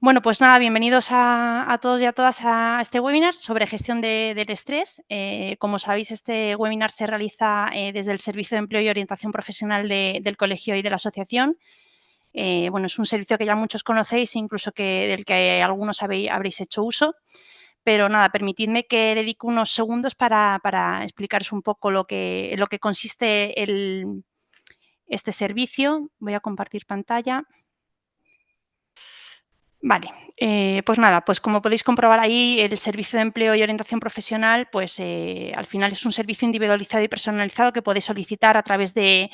Bueno, pues nada, bienvenidos a todos y a todas a este webinar sobre gestión del estrés. Como sabéis, este webinar se realiza desde el Servicio de Empleo y Orientación Profesional del Colegio y de la Asociación. Bueno, es un servicio que ya muchos conocéis, incluso del que algunos habréis hecho uso. Pero nada, permitidme que dedique unos segundos para explicaros un poco en lo que consiste este servicio. Voy a compartir pantalla. Vale, pues nada, pues como podéis comprobar ahí, el Servicio de Empleo y Orientación Profesional, pues al final es un servicio individualizado y personalizado que podéis solicitar a través de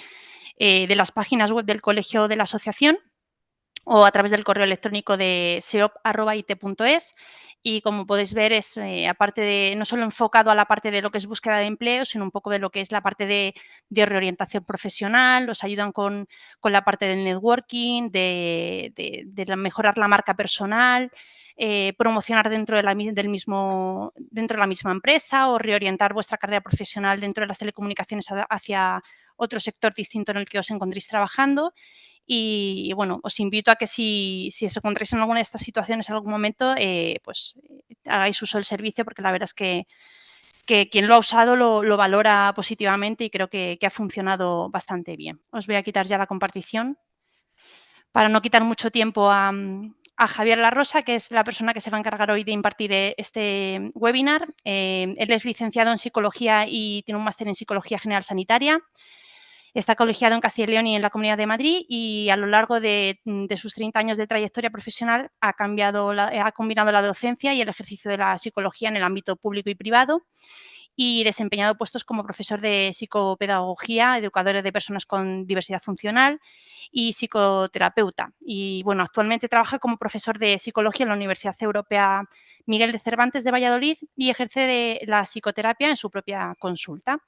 las páginas web del colegio o de la asociación o a través del correo electrónico de seop@it.es. Y como podéis ver, es aparte de no solo enfocado a la parte de lo que es búsqueda de empleo, sino un poco de lo que es la parte de reorientación profesional. Os ayudan con la parte del networking, de mejorar la marca personal, promocionar dentro de dentro de la misma empresa o reorientar vuestra carrera profesional dentro de las telecomunicaciones hacia otro sector distinto en el que os encontréis trabajando. Y bueno, os invito a que si os encontráis en alguna de estas situaciones en algún momento, pues hagáis uso del servicio, porque la verdad es que quien lo ha usado lo valora positivamente y creo que ha funcionado bastante bien. Os voy a quitar ya la compartición para no quitar mucho tiempo a Javier La Rosa, que es la persona que se va a encargar hoy de impartir este webinar. Él es licenciado en Psicología y tiene un máster en Psicología General Sanitaria. Está colegiado en Castilla y León y en la Comunidad de Madrid, y a lo largo de sus 30 años de trayectoria profesional ha combinado la docencia y el ejercicio de la psicología en el ámbito público y privado, y desempeñado puestos como profesor de psicopedagogía, educador de personas con diversidad funcional y psicoterapeuta. Y bueno, actualmente trabaja como profesor de psicología en la Universidad Europea Miguel de Cervantes de Valladolid y ejerce la psicoterapia en su propia consulta.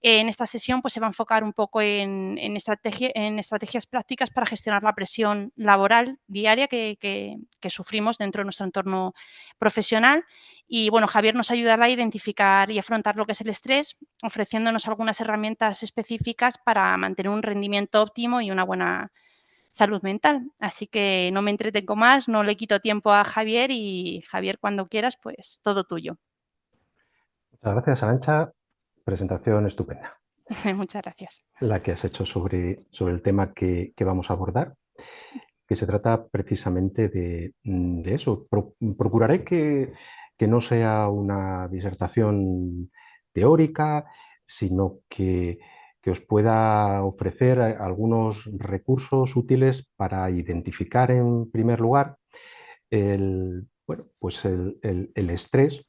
En esta sesión pues, se va a enfocar un poco en estrategias prácticas para gestionar la presión laboral diaria que sufrimos dentro de nuestro entorno profesional. Y bueno, Javier nos ayudará a identificar y afrontar lo que es el estrés, ofreciéndonos algunas herramientas específicas para mantener un rendimiento óptimo y una buena salud mental. Así que no me entretengo más, no le quito tiempo a Javier, y Javier, cuando quieras, pues todo tuyo. Muchas gracias, Arantxa. Presentación estupenda, Muchas gracias. la que has hecho sobre el tema que vamos a abordar, que se trata precisamente de eso. Procuraré que no sea una disertación teórica, sino que os pueda ofrecer algunos recursos útiles para identificar, en primer lugar, bueno, pues el estrés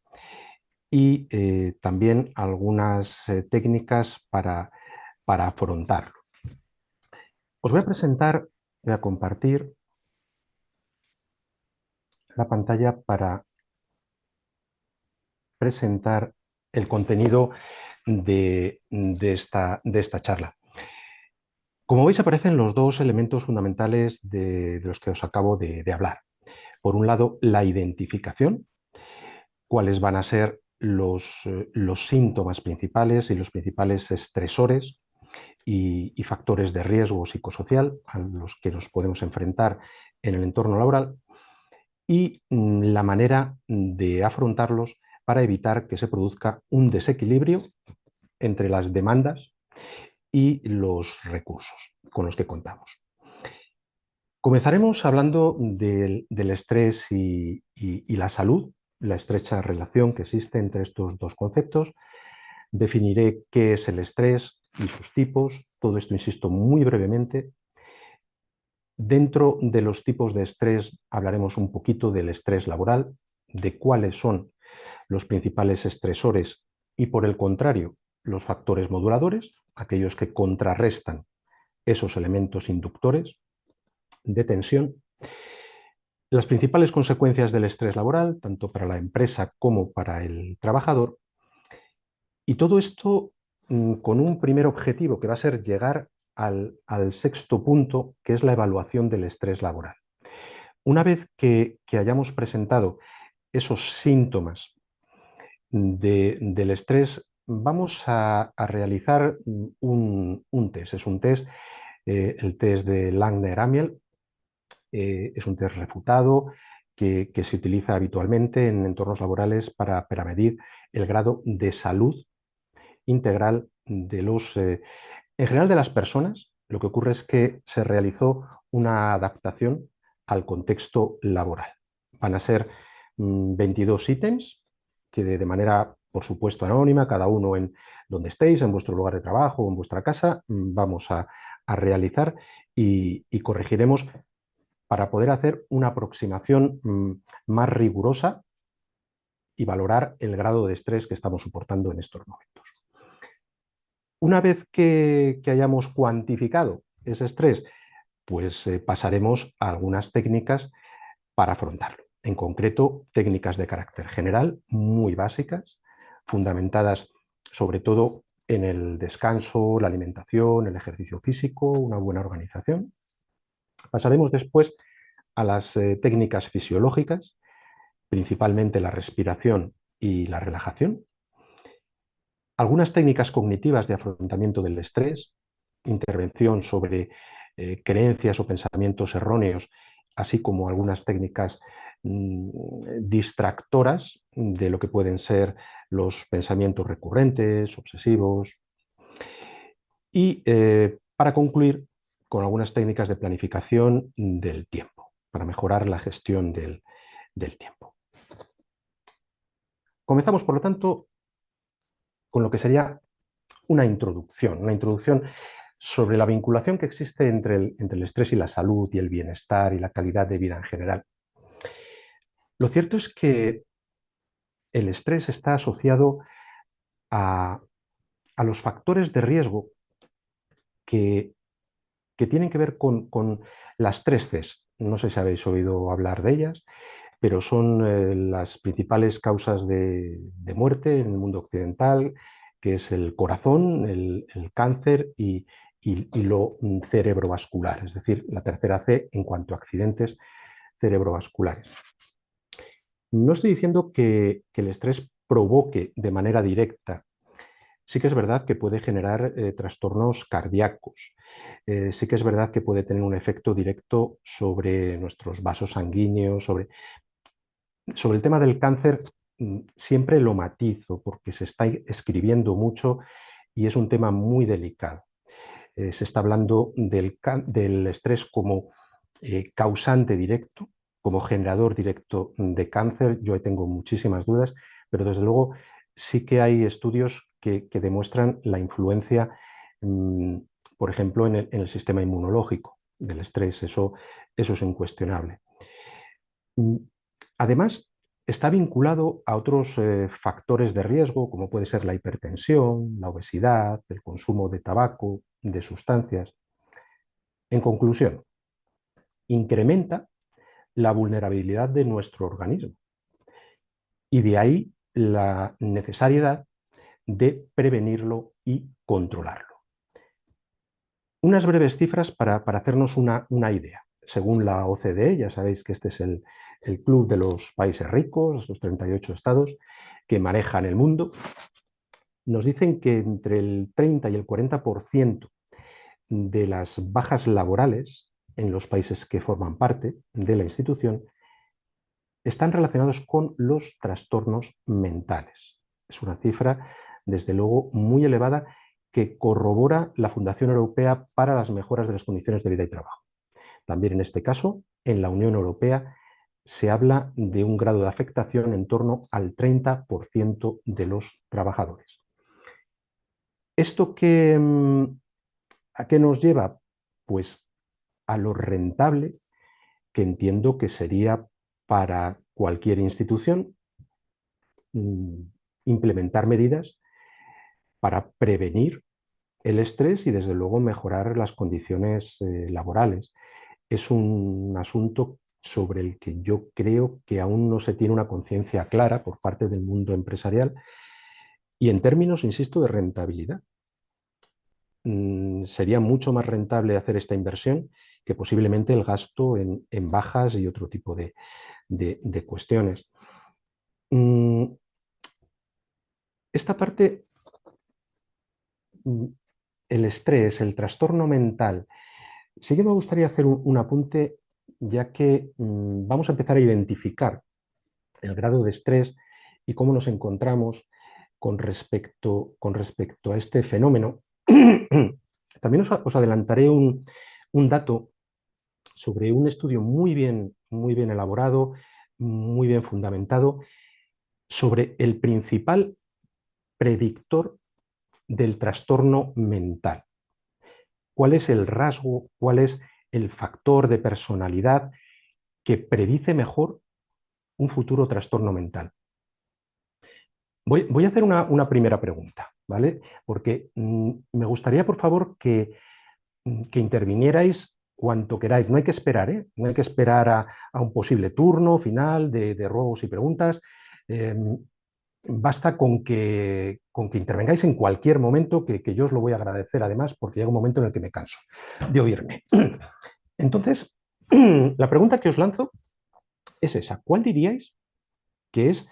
y también algunas técnicas para afrontarlo. Os voy a presentar, voy a compartir la pantalla para presentar el contenido de esta charla. Como veis, aparecen los dos elementos fundamentales de los que os acabo de hablar. Por un lado, la identificación, cuáles van a ser los síntomas principales y los principales estresores y factores de riesgo psicosocial a los que nos podemos enfrentar en el entorno laboral, y la manera de afrontarlos para evitar que se produzca un desequilibrio entre las demandas y los recursos con los que contamos. Comenzaremos hablando del estrés y la salud, la estrecha relación que existe entre estos dos conceptos. Definiré qué es el estrés y sus tipos, todo esto, insisto, muy brevemente. Dentro de los tipos de estrés hablaremos un poquito del estrés laboral, de cuáles son los principales estresores y, por el contrario, los factores moduladores, aquellos que contrarrestan esos elementos inductores de tensión. Las principales consecuencias del estrés laboral, tanto para la empresa como para el trabajador. Y todo esto con un primer objetivo, que va a ser llegar al sexto punto, que es la evaluación del estrés laboral. Una vez que hayamos presentado esos síntomas del estrés, vamos a realizar un test. Es un test, el test de Langner-Amiel. Es un test refutado que se utiliza habitualmente en entornos laborales para medir el grado de salud integral de en general de las personas. Lo que ocurre es que se realizó una adaptación al contexto laboral. Van a ser 22 ítems que de manera, por supuesto, anónima, cada uno en donde estéis, en vuestro lugar de trabajo o en vuestra casa, vamos a realizar y corregiremos para poder hacer una aproximación más rigurosa y valorar el grado de estrés que estamos soportando en estos momentos. Una vez que hayamos cuantificado ese estrés, pues pasaremos a algunas técnicas para afrontarlo. En concreto, técnicas de carácter general, muy básicas, fundamentadas sobre todo en el descanso, la alimentación, el ejercicio físico, una buena organización. Pasaremos después a las técnicas fisiológicas, principalmente la respiración y la relajación. Algunas técnicas cognitivas de afrontamiento del estrés, intervención sobre creencias o pensamientos erróneos, así como algunas técnicas distractoras de lo que pueden ser los pensamientos recurrentes, obsesivos. Y para concluir, con algunas técnicas de planificación del tiempo, para mejorar la gestión del tiempo. Comenzamos, por lo tanto, con lo que sería una introducción sobre la vinculación que existe entre el estrés y la salud y el bienestar y la calidad de vida en general. Lo cierto es que el estrés está asociado a, a los factores de riesgo que, que tienen que ver con las 3 Cs. No sé si habéis oído hablar de ellas, pero son las principales causas de muerte en el mundo occidental, que es el corazón, el cáncer y lo cerebrovascular, es decir, la tercera C en cuanto a accidentes cerebrovasculares. No estoy diciendo que el estrés provoque de manera directa. Sí que es verdad que puede generar trastornos cardíacos. Sí que es verdad que puede tener un efecto directo sobre nuestros vasos sanguíneos, sobre el tema del cáncer. Siempre lo matizo porque se está escribiendo mucho y es un tema muy delicado. Se está hablando del estrés como causante directo, como generador directo de cáncer. Yo tengo muchísimas dudas, pero desde luego sí que hay estudios que demuestran la influencia, por ejemplo, en el sistema inmunológico del estrés. Eso es incuestionable. Además, está vinculado a otros factores de riesgo, como puede ser la hipertensión, la obesidad, el consumo de tabaco, de sustancias. En conclusión, incrementa la vulnerabilidad de nuestro organismo y de ahí la necesidad de prevenirlo y controlarlo. Unas breves cifras para hacernos una idea. Según la OCDE, ya sabéis que este es el club de los países ricos, estos 38 estados que manejan el mundo, nos dicen que entre el 30 y el 40% de las bajas laborales en los países que forman parte de la institución están relacionados con los trastornos mentales. Es una cifra, desde luego, muy elevada que corrobora la Fundación Europea para las Mejoras de las Condiciones de Vida y Trabajo. También en este caso, en la Unión Europea se habla de un grado de afectación en torno al 30% de los trabajadores. ¿Esto a qué nos lleva? Pues a lo rentable que entiendo que sería para cualquier institución implementar medidas para prevenir el estrés y desde luego mejorar las condiciones laborales. Es un asunto sobre el que yo creo que aún no se tiene una conciencia clara por parte del mundo empresarial y en términos, insisto, de rentabilidad. Sería mucho más rentable hacer esta inversión que posiblemente el gasto en bajas y otro tipo de cuestiones. Esta parte, el estrés, el trastorno mental, sí que me gustaría hacer un apunte ya que vamos a empezar a identificar el grado de estrés y cómo nos encontramos con respecto a este fenómeno. También os adelantaré un dato sobre un estudio muy bien elaborado, muy bien fundamentado, sobre el principal predictor del trastorno mental. ¿Cuál es el rasgo, cuál es el factor de personalidad que predice mejor un futuro trastorno mental? Voy a hacer una primera pregunta, ¿vale? Porque me gustaría, por favor, que intervinierais cuanto queráis. No hay que esperar, ¿eh? No hay que esperar a un posible turno final de ruegos y preguntas. Basta con que intervengáis en cualquier momento, que yo os lo voy a agradecer además, porque llega un momento en el que me canso de oírme. Entonces, la pregunta que os lanzo es esa. ¿Cuál diríais que es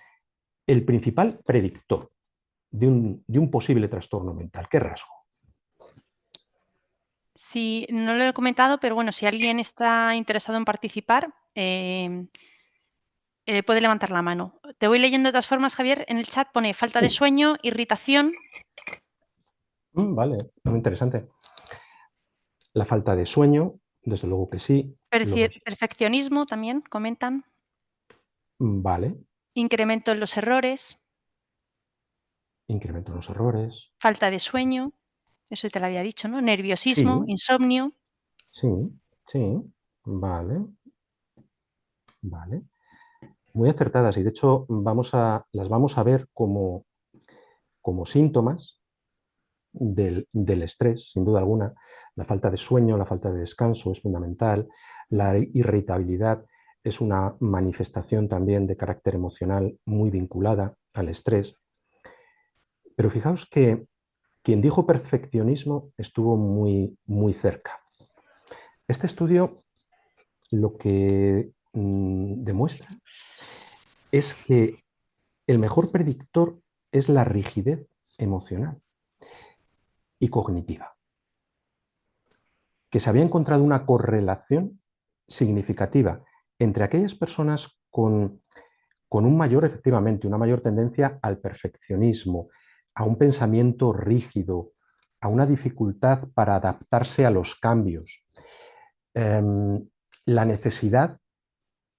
el principal predictor de un posible trastorno mental? ¿Qué rasgo? Sí, no lo he comentado, pero bueno, si alguien está interesado en participar, puede levantar la mano. Te voy leyendo de todas formas, Javier. En el chat pone falta de Sí. sueño, irritación, Vale, muy interesante. La falta de sueño, desde luego que sí. perfeccionismo también, comentan, Vale, incremento en los errores, incremento en los errores. falta de sueño, eso te lo había dicho, ¿no? Nerviosismo, Sí, insomnio. sí, sí. Vale, vale. Muy acertadas y de hecho las vamos a ver como síntomas del estrés, sin duda alguna. La falta de sueño, la falta de descanso es fundamental. La irritabilidad es una manifestación también de carácter emocional muy vinculada al estrés. Pero fijaos que quien dijo perfeccionismo estuvo muy cerca. Este estudio lo que demuestra es que el mejor predictor es la rigidez emocional y cognitiva, que se había encontrado una correlación significativa entre aquellas personas con un mayor, efectivamente, una mayor tendencia al perfeccionismo, a un pensamiento rígido, a una dificultad para adaptarse a los cambios, la necesidad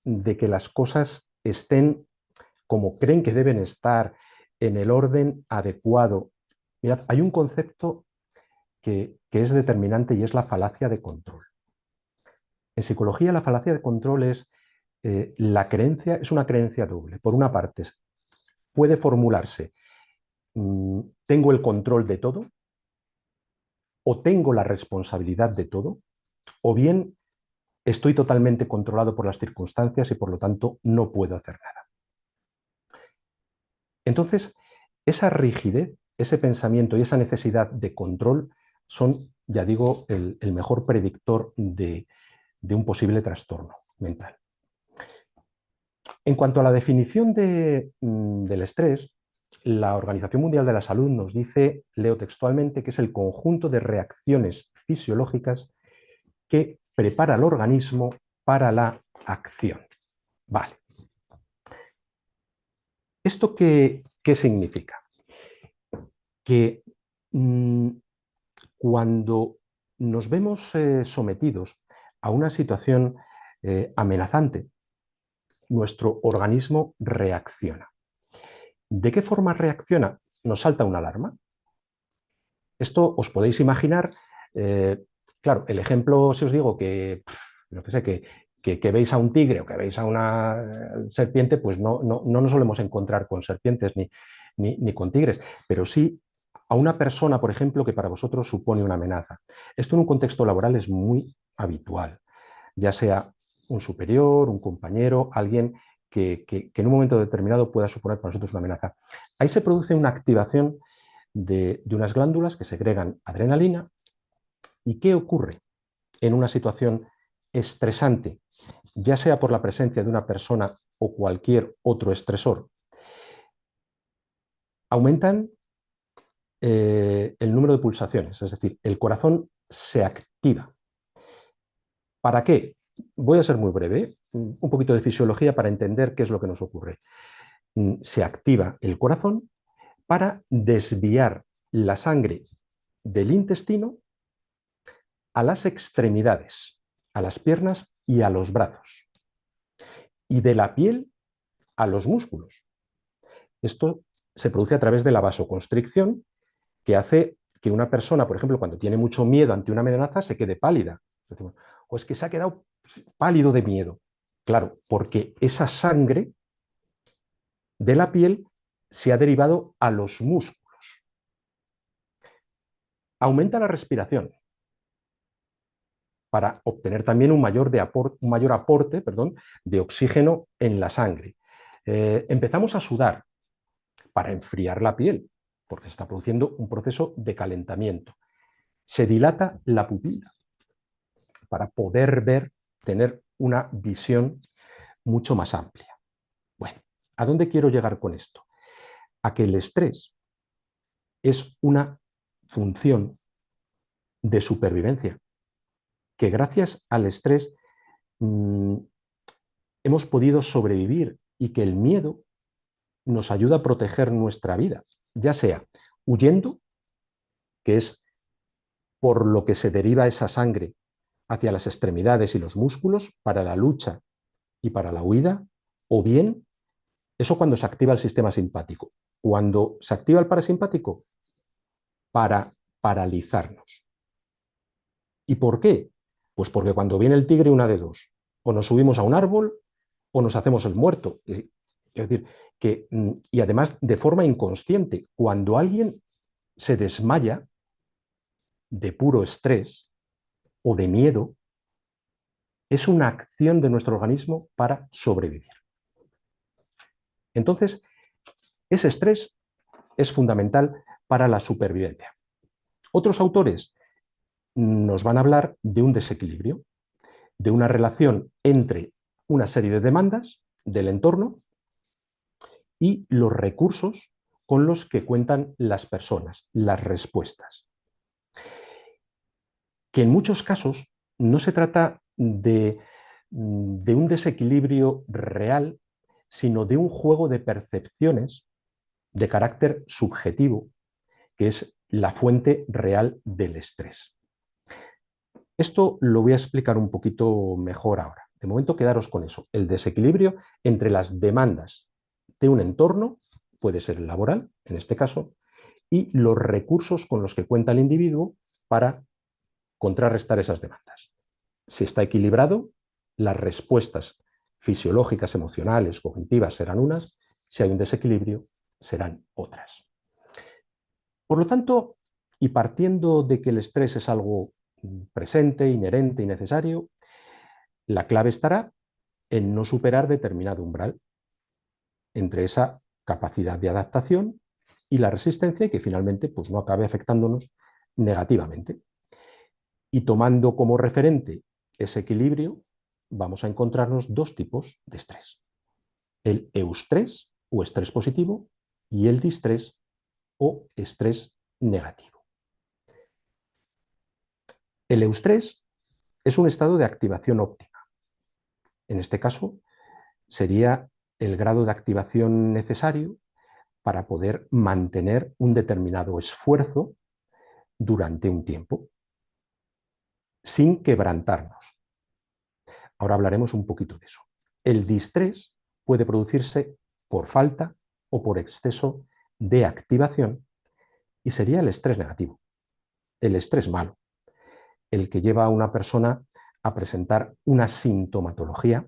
de que las cosas estén como creen que deben estar, en el orden adecuado. Mirad, hay un concepto que es determinante y es la falacia de control. En psicología, la falacia de control es la creencia, es una creencia doble. Por una parte, puede formularse, tengo el control de todo, o tengo la responsabilidad de todo, o bien estoy totalmente controlado por las circunstancias y por lo tanto no puedo hacer nada. Entonces, esa rigidez, ese pensamiento y esa necesidad de control son, ya digo, el mejor predictor de un posible trastorno mental. En cuanto a la definición del estrés, la Organización Mundial de la Salud nos dice, leo textualmente, que es el conjunto de reacciones fisiológicas que prepara al organismo para la acción. Vale. ¿Esto qué significa? Que cuando nos vemos sometidos a una situación amenazante, nuestro organismo reacciona. ¿De qué forma reacciona? Nos salta una alarma. Esto os podéis imaginar, claro, el ejemplo, si os digo que veis a un tigre o que veis a una serpiente, pues no nos solemos encontrar con serpientes ni con tigres, pero sí a una persona, por ejemplo, que para vosotros supone una amenaza. Esto en un contexto laboral es muy habitual, ya sea un superior, un compañero, alguien que en un momento determinado pueda suponer para nosotros una amenaza. Ahí se produce una activación de unas glándulas que segregan adrenalina. ¿Y qué ocurre en una situación estresante, ya sea por la presencia de una persona o cualquier otro estresor? Aumentan el número de pulsaciones, es decir, el corazón se activa. ¿Para qué? Voy a ser muy breve, un poquito de fisiología para entender qué es lo que nos ocurre. Se activa el corazón para desviar la sangre del intestino a las extremidades, a las piernas y a los brazos, y de la piel a los músculos. Esto se produce a través de la vasoconstricción, que hace que una persona, por ejemplo, cuando tiene mucho miedo ante una amenaza, se quede pálida. O es que se ha quedado pálido de miedo. Claro, porque esa sangre de la piel se ha derivado a los músculos. Aumenta la respiración para obtener también un mayor aporte, de oxígeno en la sangre. Empezamos a sudar para enfriar la piel, porque se está produciendo un proceso de calentamiento. Se dilata la pupila para poder ver, tener una visión mucho más amplia. Bueno, ¿a dónde quiero llegar con esto? A que el estrés es una función de supervivencia, que gracias al estrés hemos podido sobrevivir y que el miedo nos ayuda a proteger nuestra vida, ya sea huyendo, que es por lo que se deriva esa sangre hacia las extremidades y los músculos para la lucha y para la huida, o bien eso cuando se activa el sistema simpático. Cuando se activa el parasimpático, para paralizarnos. ¿Y por qué? Pues porque cuando viene el tigre, una de dos, o nos subimos a un árbol o nos hacemos el muerto. Es decir, que, y además de forma inconsciente, cuando alguien se desmaya de puro estrés o de miedo, es una acción de nuestro organismo para sobrevivir. Entonces, ese estrés es fundamental para la supervivencia. Otros autores nos van a hablar de un desequilibrio, de una relación entre una serie de demandas del entorno y los recursos con los que cuentan las personas, las respuestas. Que en muchos casos no se trata de un desequilibrio real, sino de un juego de percepciones de carácter subjetivo, que es la fuente real del estrés. Esto lo voy a explicar un poquito mejor ahora. De momento quedaros con eso, el desequilibrio entre las demandas de un entorno, puede ser el laboral en este caso, y los recursos con los que cuenta el individuo para contrarrestar esas demandas. Si está equilibrado, las respuestas fisiológicas, emocionales, cognitivas serán unas, si hay un desequilibrio, serán otras. Por lo tanto, y partiendo de que el estrés es algo presente, inherente y necesario, la clave estará en no superar determinado umbral entre esa capacidad de adaptación y la resistencia y que finalmente pues, no acabe afectándonos negativamente. Y tomando como referente ese equilibrio, vamos a encontrarnos dos tipos de estrés. El eustrés o estrés positivo y el distrés o estrés negativo. El eustrés es un estado de activación óptima. En este caso, sería el grado de activación necesario para poder mantener un determinado esfuerzo durante un tiempo, sin quebrantarnos. Ahora hablaremos un poquito de eso. El distrés puede producirse por falta o por exceso de activación y sería el estrés negativo, el estrés malo, el que lleva a una persona a presentar una sintomatología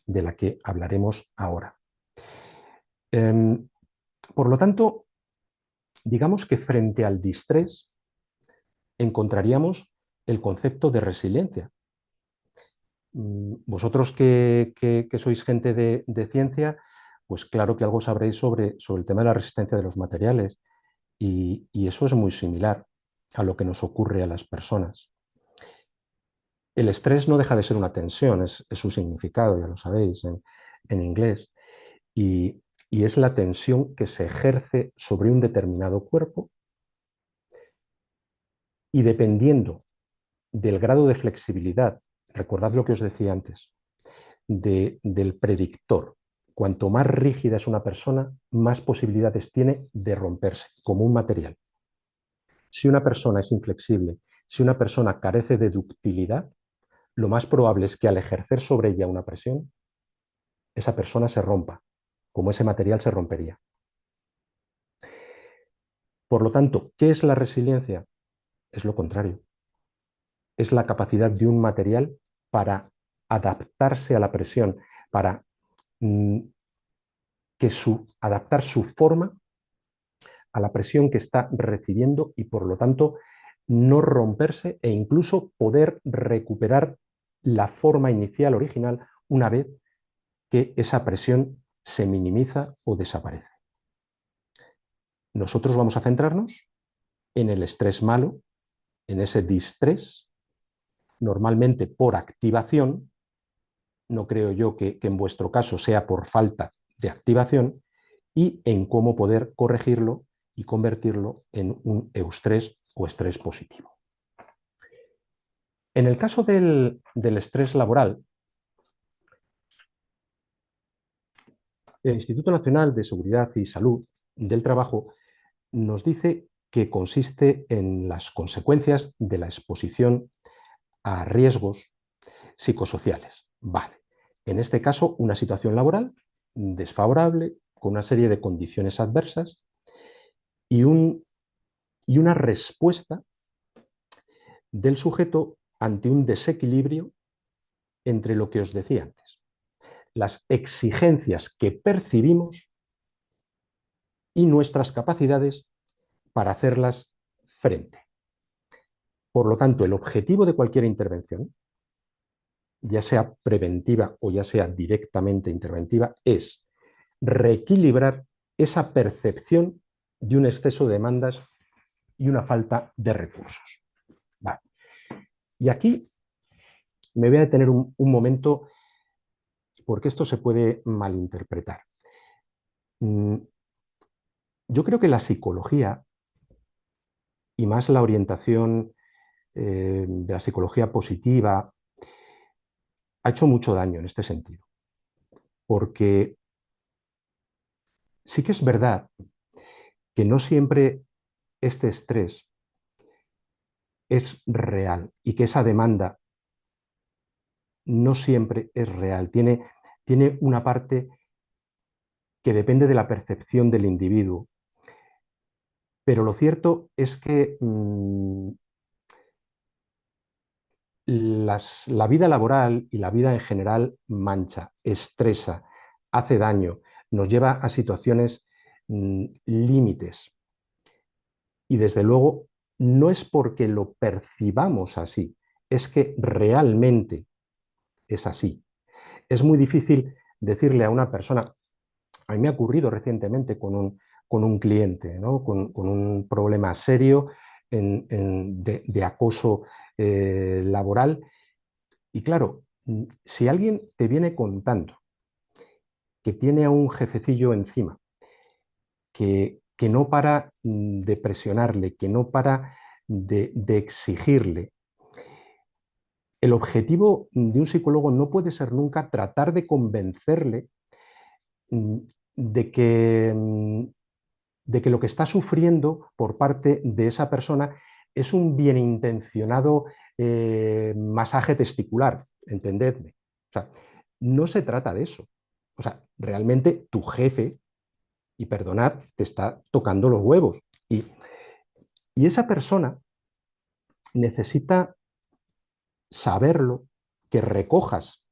de la que hablaremos ahora. Por lo tanto, digamos que frente al distrés encontraríamos el concepto de resiliencia. Vosotros que sois gente de ciencia, pues claro que algo sabréis sobre el tema de la resistencia de los materiales y eso es muy similar a lo que nos ocurre a las personas. El estrés no deja de ser una tensión, es su significado, ya lo sabéis, en inglés, y es la tensión que se ejerce sobre un determinado cuerpo y dependiendo del grado de flexibilidad recordad lo que os decía antes, del predictor. Cuanto más rígida es una persona, más posibilidades tiene de romperse, como un material. Si una persona es inflexible, si una persona carece de ductilidad, lo más probable es que al ejercer sobre ella una presión, esa persona se rompa, como ese material se rompería. Por lo tanto, ¿qué es la resiliencia? Es lo contrario. Es la capacidad de un material para adaptarse a la presión, para adaptar su forma a la presión que está recibiendo y por lo tanto no romperse e incluso poder recuperar la forma inicial original una vez que esa presión se minimiza o desaparece. Nosotros vamos a centrarnos en el estrés malo, en ese distrés, normalmente por activación, no creo yo que en vuestro caso sea por falta de activación, y en cómo poder corregirlo y convertirlo en un eustrés o estrés positivo. En el caso del estrés laboral, el Instituto Nacional de Seguridad y Salud del Trabajo nos dice que consiste en las consecuencias de la exposición a riesgos psicosociales. Vale. En este caso, una situación laboral desfavorable, con una serie de condiciones adversas y una respuesta del sujeto ante un desequilibrio entre lo que os decía antes, las exigencias que percibimos y nuestras capacidades para hacerlas frente. Por lo tanto, el objetivo de cualquier intervención, ya sea preventiva o ya sea directamente interventiva, es reequilibrar esa percepción de un exceso de demandas y una falta de recursos. Vale. Y aquí me voy a detener un momento porque esto se puede malinterpretar. Yo creo que la psicología, y más la orientación de la psicología positiva, ha hecho mucho daño en este sentido. Porque sí que es verdad que no siempre este estrés es real y que esa demanda no siempre es real. Tiene una parte que depende de la percepción del individuo. Pero lo cierto es que la vida laboral y la vida en general mancha, estresa, hace daño, nos lleva a situaciones límites. Y desde luego no es porque lo percibamos así, es que realmente es así. Es muy difícil decirle a una persona, a mí me ha ocurrido recientemente con un cliente, ¿no? con un problema serio de acoso laboral. Y claro, si alguien te viene contando que tiene a un jefecillo encima, que no para de presionarle, que no para de exigirle, el objetivo de un psicólogo no puede ser nunca tratar de convencerle de que lo que está sufriendo por parte de esa persona es un bienintencionado masaje testicular, entendedme. O sea, no se trata de eso. O sea, realmente tu jefe, y perdonad, te está tocando los huevos. Y esa persona necesita saberlo, que recojas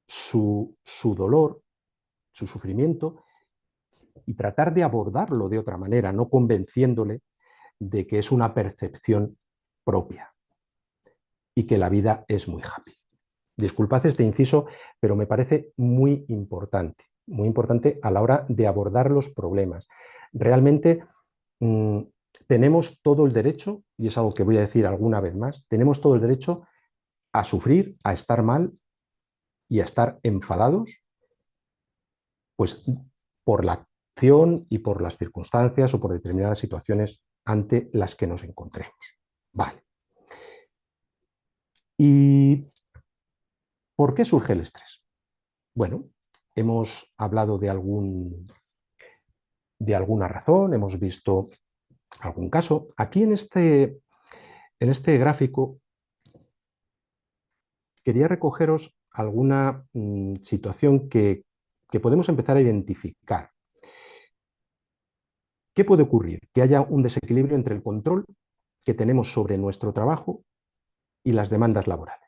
su dolor, su sufrimiento, y tratar de abordarlo de otra manera, no convenciéndole de que es una percepción propia y que la vida es muy happy. Disculpad este inciso, pero me parece muy importante a la hora de abordar los problemas. Realmente tenemos todo el derecho, y es algo que voy a decir alguna vez más, tenemos todo el derecho a sufrir, a estar mal y a estar enfadados, pues por la acción y por las circunstancias o por determinadas situaciones ante las que nos encontremos. Vale. Y ¿Por qué surge el estrés? Bueno, hemos hablado de alguna razón, hemos visto algún caso. Aquí en este gráfico quería recogeros alguna situación que podemos empezar a identificar. ¿Qué puede ocurrir? Que haya un desequilibrio entre el control que tenemos sobre nuestro trabajo y las demandas laborales.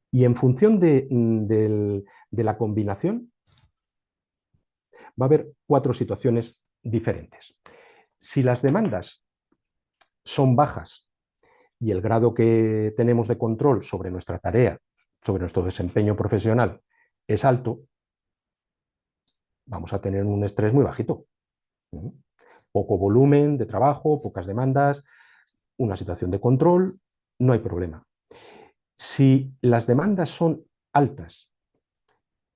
Y en función de la combinación, va a haber 4 situaciones diferentes. Si las demandas son bajas y el grado que tenemos de control sobre nuestra tarea, sobre nuestro desempeño profesional, es alto, vamos a tener un estrés muy bajito. Poco volumen de trabajo, pocas demandas, una situación de control, no hay problema. Si las demandas son altas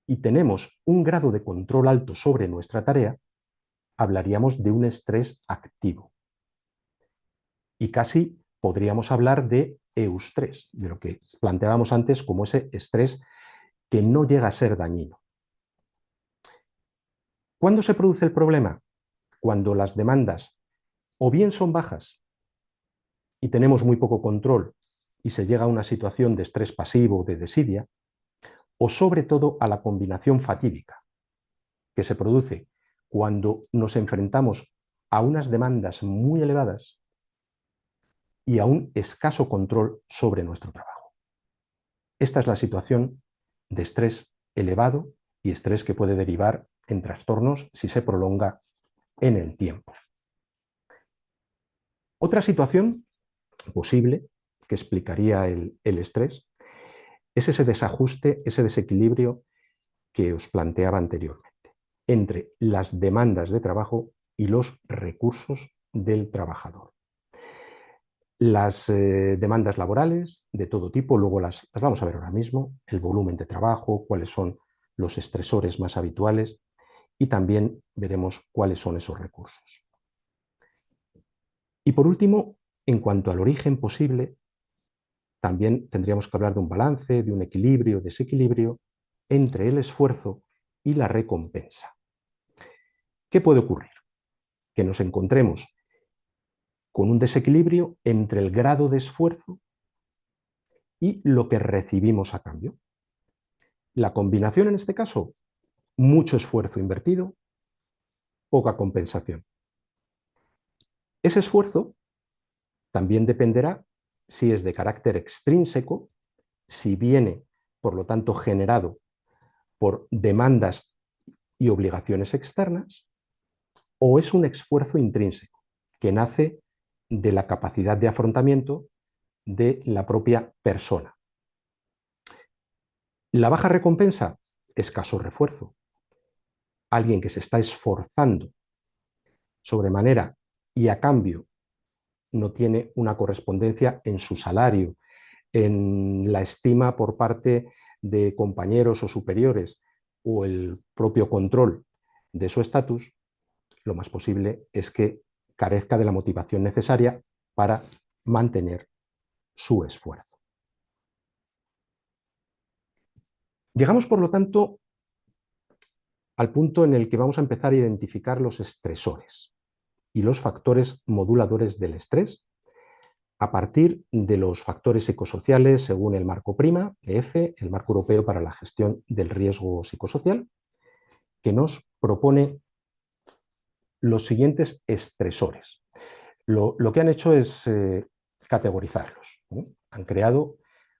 y tenemos un grado de control alto sobre nuestra tarea, hablaríamos de un estrés activo. Y casi podríamos hablar de eustrés, de lo que planteábamos antes como ese estrés que no llega a ser dañino. ¿Cuándo se produce el problema? Cuando las demandas o bien son bajas y tenemos muy poco control y se llega a una situación de estrés pasivo, de desidia, o sobre todo a la combinación fatídica, que se produce cuando nos enfrentamos a unas demandas muy elevadas y a un escaso control sobre nuestro trabajo. Esta es la situación de estrés elevado y estrés que puede derivar en trastornos si se prolonga en el tiempo. Otra situación posible que explicaría el estrés es ese desajuste, ese desequilibrio que os planteaba anteriormente entre las demandas de trabajo y los recursos del trabajador. Las demandas laborales de todo tipo, luego las vamos a ver ahora mismo, el volumen de trabajo, cuáles son los estresores más habituales y también veremos cuáles son esos recursos. Y por último, en cuanto al origen posible, también tendríamos que hablar de un balance, de un equilibrio, desequilibrio entre el esfuerzo y la recompensa. ¿Qué puede ocurrir? Que nos encontremos con un desequilibrio entre el grado de esfuerzo y lo que recibimos a cambio. La combinación en este caso, mucho esfuerzo invertido, poca compensación. Ese esfuerzo también dependerá si es de carácter extrínseco, si viene, por lo tanto, generado por demandas y obligaciones externas, o es un esfuerzo intrínseco, que nace de la capacidad de afrontamiento de la propia persona. La baja recompensa, escaso refuerzo. Alguien que se está esforzando sobremanera y a cambio no tiene una correspondencia en su salario, en la estima por parte de compañeros o superiores o el propio control de su estatus, lo más posible es que carezca de la motivación necesaria para mantener su esfuerzo. Llegamos, por lo tanto, al punto en el que vamos a empezar a identificar los estresores y los factores moduladores del estrés a partir de los factores psicosociales según el marco PRIMA, EF, el Marco Europeo para la Gestión del Riesgo Psicosocial, que nos propone los siguientes estresores. Lo que han hecho es categorizarlos, ¿no? Han creado,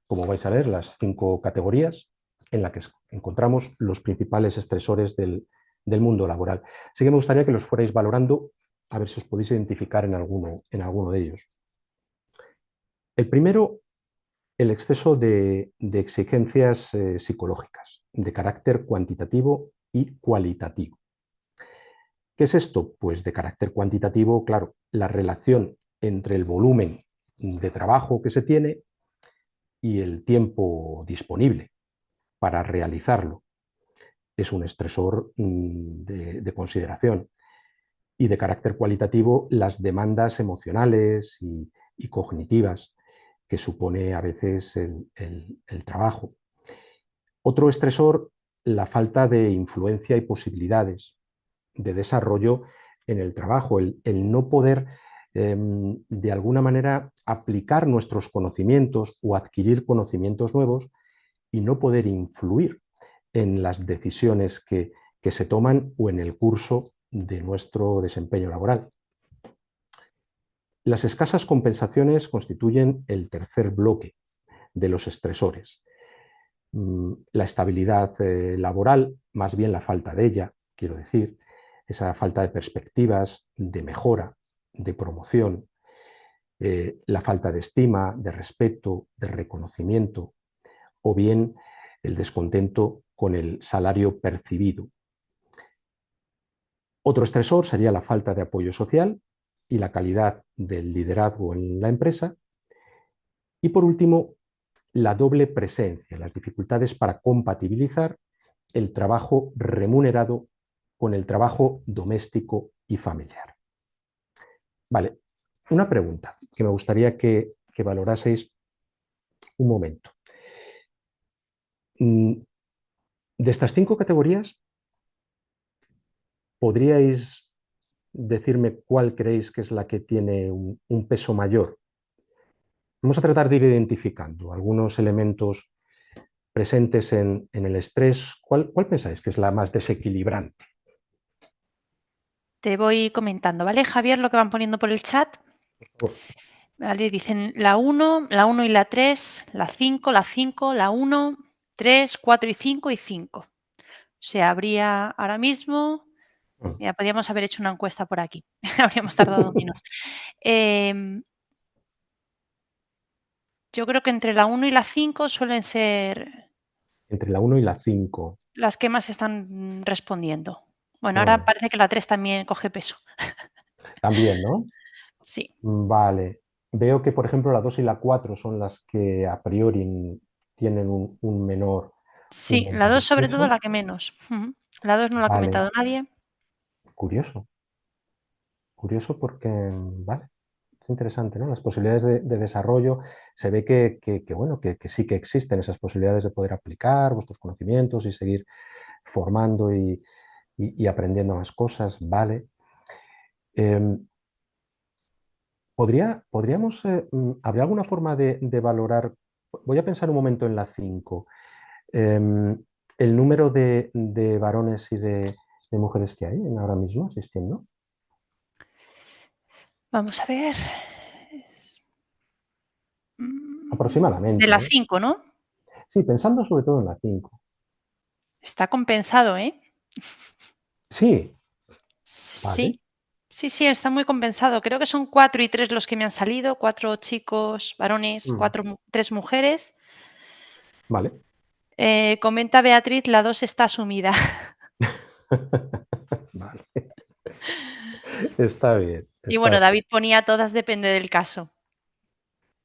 como vais a ver, las 5 categorías en las que encontramos los principales estresores del mundo laboral. Así que me gustaría que los fuerais valorando, a ver si os podéis identificar en alguno de ellos. El primero, el exceso de exigencias psicológicas, de carácter cuantitativo y cualitativo. ¿Qué es esto? Pues de carácter cuantitativo, claro, la relación entre el volumen de trabajo que se tiene y el tiempo disponible para realizarlo. Es un estresor de consideración. Y de carácter cualitativo, las demandas emocionales y cognitivas que supone a veces el trabajo. Otro estresor, la falta de influencia y posibilidades de desarrollo en el trabajo, el no poder de alguna manera aplicar nuestros conocimientos o adquirir conocimientos nuevos y no poder influir en las decisiones que se toman o en el curso de nuestro desempeño laboral. Las escasas compensaciones constituyen el tercer bloque de los estresores. La estabilidad laboral, más bien la falta de ella, quiero decir, esa falta de perspectivas, de mejora, de promoción, la falta de estima, de respeto, de reconocimiento, o bien el descontento con el salario percibido. Otro estresor sería la falta de apoyo social y la calidad del liderazgo en la empresa. Y por último, la doble presencia, las dificultades para compatibilizar el trabajo remunerado con el trabajo doméstico y familiar. Vale, una pregunta que me gustaría que valoraseis un momento. De estas 5 categorías, ¿podríais decirme cuál creéis que es la que tiene un peso mayor? Vamos a tratar de ir identificando algunos elementos presentes en el estrés. ¿Cuál pensáis que es la más desequilibrante? Te voy comentando, ¿vale, Javier? Lo que van poniendo por el chat. Vale, dicen la 1 y la 3, la 5, la 1, 3, 4 y 5 y 5. O sea, habría ahora mismo, ya podríamos haber hecho una encuesta por aquí, habríamos tardado menos. Yo creo que entre la 1 y la 5 suelen ser Entre la 1 y la 5. las que más están respondiendo. Bueno, ahora parece que la 3 también coge peso. También, ¿no? Sí. Vale. Veo que, por ejemplo, la 2 y la 4 son las que a priori tienen un menor Sí, la 2 sobre todo peso. la que menos. La 2 no la ha Vale. comentado nadie. Curioso. Curioso porque, vale, es interesante, ¿no? Las posibilidades de desarrollo, se ve bueno, que sí que existen esas posibilidades de poder aplicar vuestros conocimientos y seguir formando y aprendiendo más cosas, vale. Podríamos, ¿habría alguna forma de valorar? Voy a pensar un momento en la 5. El número de varones y de mujeres que hay ahora mismo asistiendo. Vamos a ver. De Aproximadamente, la ¿eh? 5, ¿no? Sí, pensando sobre todo en la 5. Está compensado, ¿eh? Sí, vale. Sí, sí, está muy compensado. Creo que son 4 y 3 los que me han salido, 4 chicos varones, 3 mujeres. Vale. Comenta Beatriz, la 2 está asumida. Vale. Está bien, Y está bueno, bien. David ponía todas, depende del caso.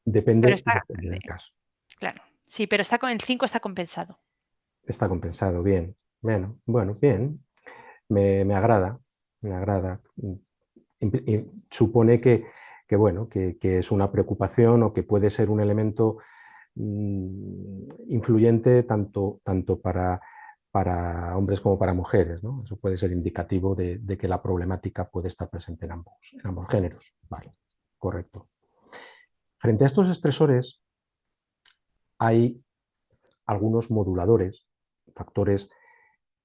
Pero Depende, está, depende del caso. claro, sí, pero el 5 está compensado. Está compensado, bien. Bueno, bien. Me agrada, me agrada. Y supone bueno, que es una preocupación o que puede ser un elemento influyente tanto para hombres como para mujeres, ¿no? Eso puede ser indicativo de que la problemática puede estar presente en ambos géneros. Vale, correcto. Frente a estos estresores hay algunos moduladores, factores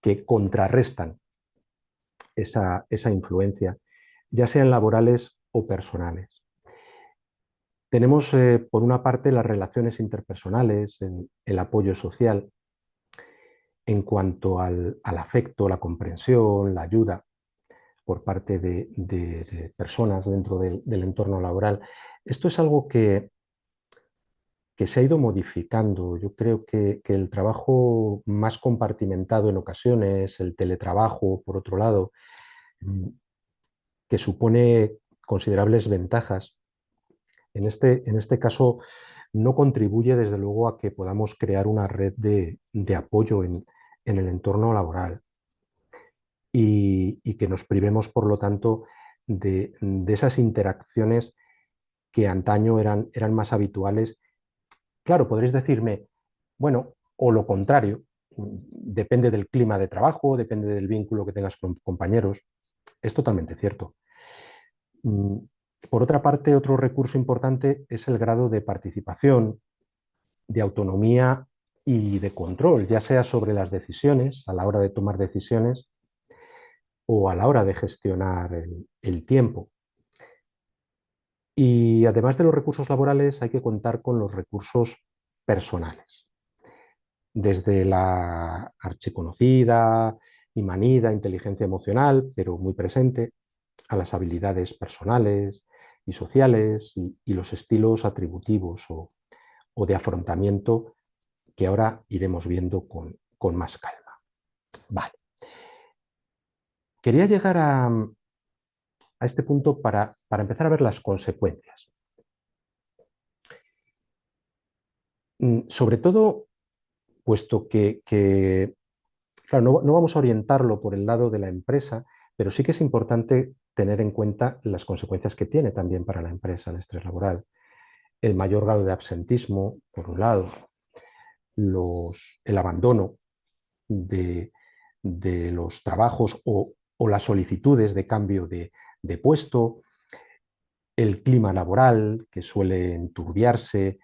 que contrarrestan esa influencia, ya sean laborales o personales. Tenemos, por una parte, las relaciones interpersonales, el apoyo social, en cuanto al afecto, la comprensión, la ayuda por parte de personas dentro del entorno laboral. Esto es algo que se ha ido modificando. Yo creo que el trabajo más compartimentado en ocasiones, el teletrabajo, por otro lado, que supone considerables ventajas, en este caso no contribuye desde luego a que podamos crear una red de apoyo en el entorno laboral y que nos privemos, por lo tanto, de esas interacciones que antaño eran más habituales Claro, podréis decirme, bueno, o lo contrario, depende del clima de trabajo, depende del vínculo que tengas con compañeros. Es totalmente cierto. Mm, Por otra parte, otro recurso importante es el grado de participación, de autonomía y de control, ya sea sobre las decisiones, a la hora de tomar decisiones o a la hora de gestionar el tiempo. Y además de los recursos laborales, hay que contar con los recursos personales, desde la archiconocida y manida inteligencia emocional, pero muy presente, a las habilidades personales y sociales y los estilos atributivos o de afrontamiento que ahora iremos viendo con más calma. Vale. Quería llegar a este punto para empezar a ver las consecuencias. Sobre todo, puesto que claro, no vamos a orientarlo por el lado de la empresa, pero sí que es importante tener en cuenta las consecuencias que tiene también para la empresa el estrés laboral. El mayor grado de absentismo, por un lado, el abandono de, de los trabajos o las solicitudes de cambio de puesto, el clima laboral que suele enturbiarse,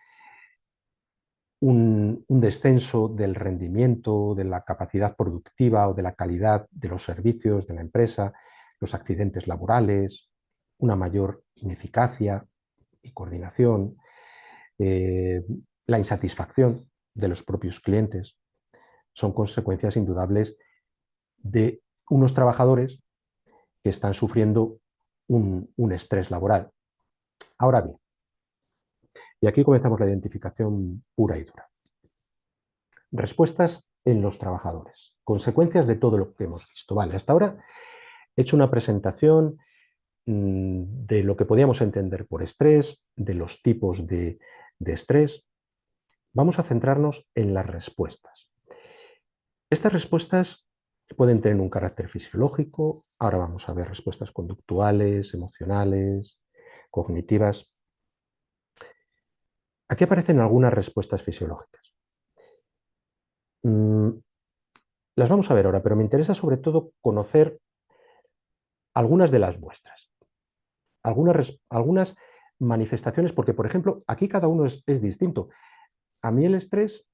un descenso del rendimiento, de la capacidad productiva o de la calidad de los servicios de la empresa, los accidentes laborales, una mayor ineficacia y coordinación, eh, la insatisfacción de los propios clientes, son consecuencias indudables de unos trabajadores que están sufriendo un estrés laboral. Ahora bien, y aquí comenzamos la identificación pura y dura. Respuestas en los trabajadores. Consecuencias de todo lo que hemos visto. Vale, hasta ahora he hecho una presentación de lo que podíamos entender por estrés, de los tipos de estrés. Vamos a centrarnos en las respuestas. Estas respuestas pueden tener un carácter fisiológico. Ahora vamos a ver respuestas conductuales, emocionales, cognitivas. Aquí aparecen algunas respuestas fisiológicas. Las vamos a ver ahora, pero me interesa sobre todo conocer algunas de las vuestras, algunas manifestaciones, porque, por ejemplo, aquí cada uno es distinto. A mí el estrés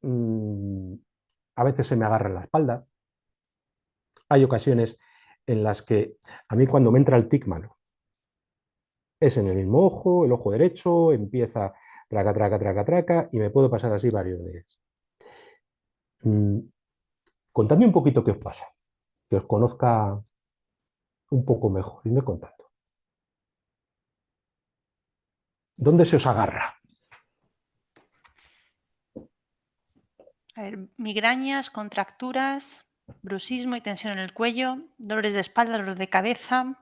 a veces se me agarra en la espalda. Hay ocasiones en las que a mí cuando me entra el tic mano es en el mismo ojo, el ojo derecho, empieza traca, traca, traca, traca, y me puedo pasar así varios días. Contadme un poquito qué os pasa, que os conozca un poco mejor. Irme contando. ¿Dónde se os agarra? A ver, migrañas, contracturas, bruxismo y tensión en el cuello, dolores de espalda, dolor de cabeza,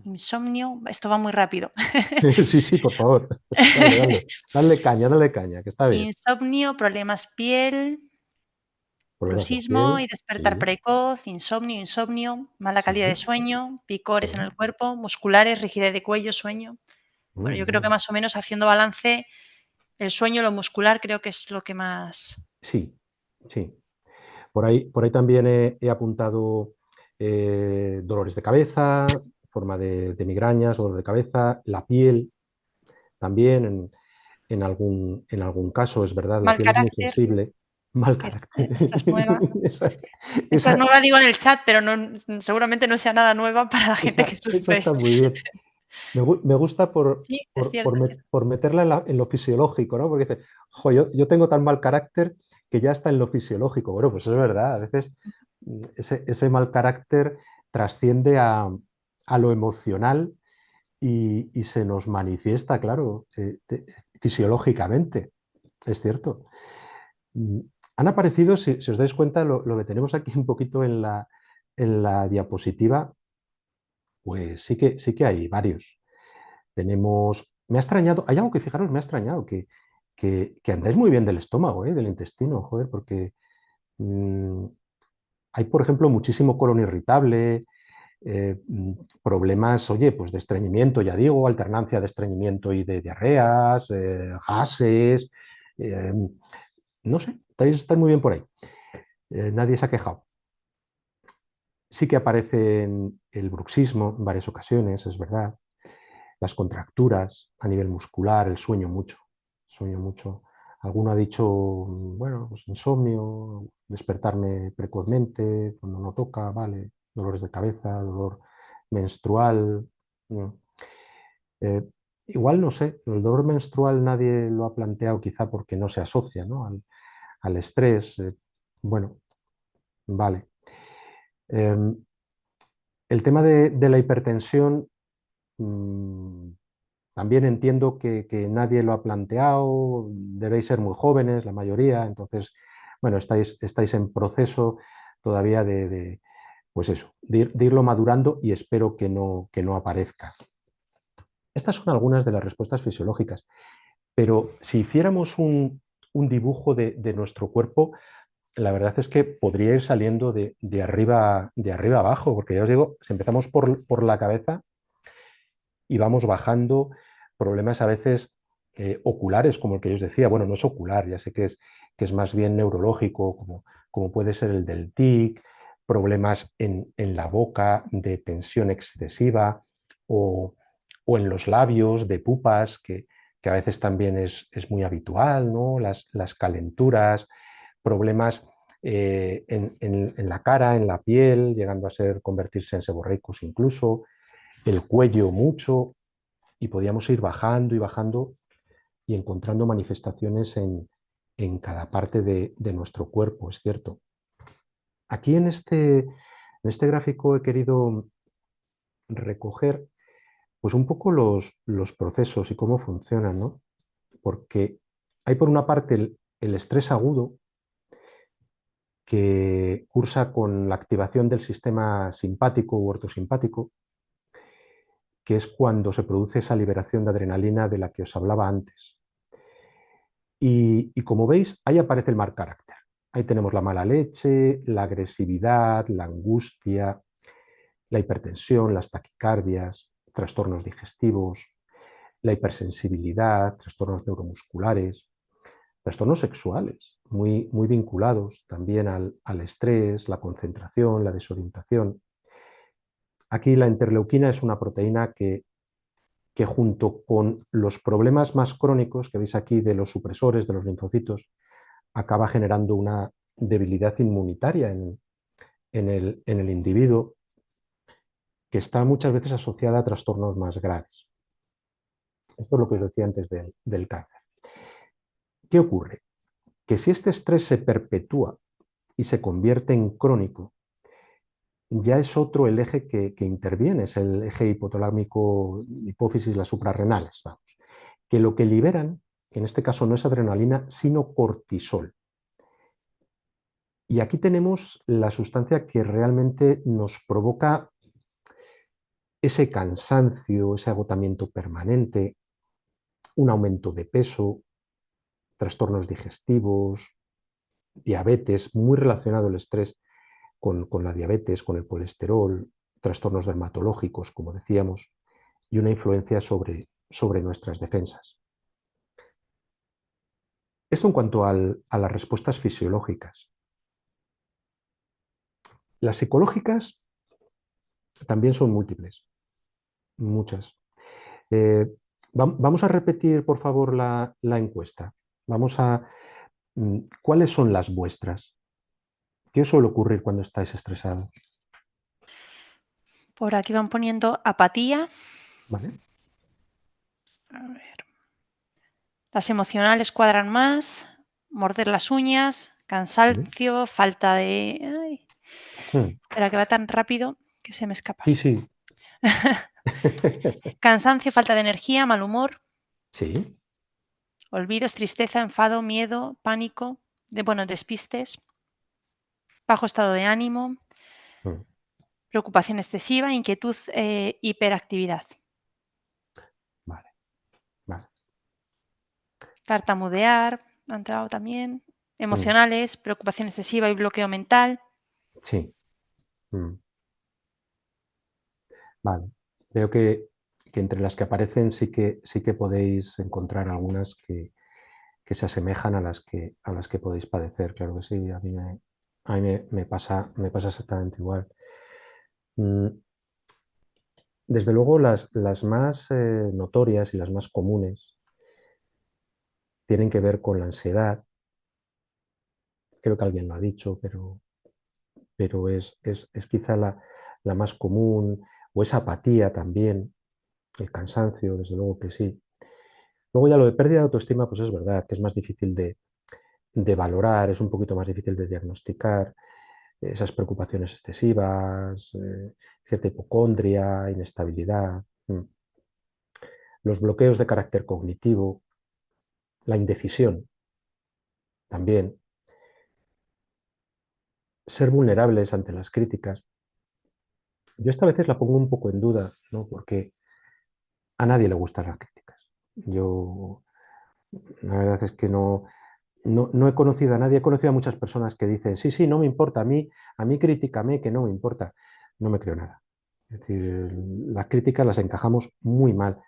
insomnio. Esto va muy rápido. Sí, sí, por favor. Dale, dale caña, que está bien. Insomnio, problemas piel, Problemas de bruxismo piel, y despertar sí, precoz, insomnio, mala sí, calidad de sueño, sí. picores en el cuerpo, musculares, rigidez de cuello, sueño. Bueno, yo creo que Mm. más o menos haciendo balance, el sueño, lo muscular, creo que es lo que más... Sí, sí. Por ahí también he apuntado dolores de cabeza, forma de migrañas, dolor de cabeza, la piel también, en algún caso, es verdad, la Mal piel es muy carácter, sensible. Mal que carácter. esta es nueva. Esa, Esta es esa- nueva, digo, en el chat, pero no, seguramente no sea nada nueva para la gente que esa sufre. está muy bien. Me gusta Sí, es cierto, es cierto. por meterla en lo fisiológico, ¿no? Porque dice, "Jo, yo tengo tan mal carácter que ya está en lo fisiológico". Bueno, pues es verdad, a veces ese mal carácter trasciende a lo emocional y se nos manifiesta, claro, fisiológicamente, es cierto. Mm, Han aparecido, si os dais cuenta, lo que tenemos aquí un poquito en la diapositiva, pues sí que hay varios. Me ha extrañado, hay algo que fijaros, me ha extrañado, que andáis muy bien del estómago, del intestino, joder, porque mm, hay, por ejemplo, muchísimo colon irritable, problemas, oye, pues de estreñimiento, ya digo, alternancia de estreñimiento y de diarreas, gases, Eh, no sé, estáis muy bien por ahí. Nadie se ha quejado. Sí que aparece en el bruxismo en varias ocasiones, es verdad. Las contracturas a nivel muscular, el sueño mucho. Sueño mucho. Alguno ha dicho, bueno, pues insomnio, despertarme precozmente, cuando no toca, vale, dolores de cabeza, dolor menstrual. mm. Eh, Igual no sé, el dolor menstrual nadie lo ha planteado quizá porque no se asocia, ¿no? al estrés. Bueno, vale. Em, el tema de la hipertensión, mm, también entiendo que nadie lo ha planteado, debéis ser muy jóvenes, la mayoría, entonces, bueno, estáis en proceso todavía pues eso, de irlo madurando y espero que no aparezca. Estas son algunas de las respuestas fisiológicas, pero si hiciéramos un dibujo de nuestro cuerpo, la verdad es que podría ir saliendo de arriba abajo, porque ya os digo, si empezamos por la cabeza y vamos bajando, problemas a veces oculares, como el que yo os decía, bueno, no es ocular, ya sé que es más bien neurológico, como puede ser el del tic, problemas en la boca de tensión excesiva o, o en los labios de pupas, que a veces también es muy habitual, ¿no? Las calenturas, problemas en la cara, en la piel, llegando a ser convertirse en seborreicos incluso, el cuello mucho, y podíamos ir bajando y bajando y encontrando manifestaciones en cada parte de nuestro cuerpo, es cierto. Aquí en este gráfico he querido recoger pues un poco los procesos y cómo funcionan, ¿no? Porque hay por una parte el estrés agudo que cursa con la activación del sistema simpático u ortosimpático, que es cuando se produce esa liberación de adrenalina de la que os hablaba antes. Y como veis, ahí aparece el mal carácter. Ahí tenemos la mala leche, la agresividad, la angustia, la hipertensión, las taquicardias, trastornos digestivos, la hipersensibilidad, trastornos neuromusculares, trastornos sexuales, muy vinculados también al estrés, la concentración, la desorientación. Aquí la interleuquina es una proteína que junto con los problemas más crónicos que veis aquí de los supresores, de los linfocitos, acaba generando una debilidad inmunitaria en el individuo que está muchas veces asociada a trastornos más graves. Esto es lo que os decía antes del cáncer. ¿Qué ocurre? Que si este estrés se perpetúa y se convierte en crónico, ya es otro el eje que interviene, es el eje hipotalámico, hipófisis, las suprarrenales, vamos, que lo que liberan, en este caso no es adrenalina, sino cortisol. Y aquí tenemos la sustancia que realmente nos provoca ese cansancio, ese agotamiento permanente, un aumento de peso, trastornos digestivos, diabetes, muy relacionado el estrés con la diabetes, con el colesterol, trastornos dermatológicos, como decíamos, y una influencia sobre nuestras defensas. Esto en cuanto a las respuestas fisiológicas. Las psicológicas también son múltiples, muchas. Eh, vamos a repetir, por favor, la encuesta. Vamos a... ¿Cuáles son las vuestras? ¿Qué os suele ocurrir cuando estáis estresados? Por aquí van poniendo apatía. ¿Vale? A ver. Las emocionales cuadran más, morder las uñas, Sí. cansancio, falta de... Ay, Hmm. espera, que va tan rápido que se me escapa. Sí, sí. Cansancio, falta de energía, mal humor, Sí. olvidos, tristeza, enfado, miedo, pánico, despistes, bajo estado de ánimo, Hmm. preocupación excesiva, inquietud, hiperactividad, Vale, vale. tartamudear, ha entrado también, Hmm. emocionales, preocupación excesiva y bloqueo mental. Sí. Hmm. Vale. Veo que entre las que aparecen sí que podéis encontrar algunas que que se asemejan a las que podéis padecer. Claro que sí, a mí me pasa exactamente igual. Mm, Desde luego, las más notorias y las más comunes tienen que ver con la ansiedad. Creo que alguien lo ha dicho, pero es quizá la más común, o esa apatía también, el cansancio, desde luego que sí. Luego ya lo de pérdida de autoestima, pues es verdad que es más difícil de valorar, es un poquito más difícil de diagnosticar, esas preocupaciones excesivas, cierta hipocondria, inestabilidad, los bloqueos de carácter cognitivo, la indecisión también, ser vulnerables ante las críticas. Yo esta veces la pongo un poco en duda, ¿no? Porque a nadie le gustan las críticas. Yo, la verdad es que no he conocido a nadie, he conocido a muchas personas que dicen, sí, sí, no me importa, a mí críticame, que no me importa. No me creo nada. Es decir, las críticas las encajamos muy mal.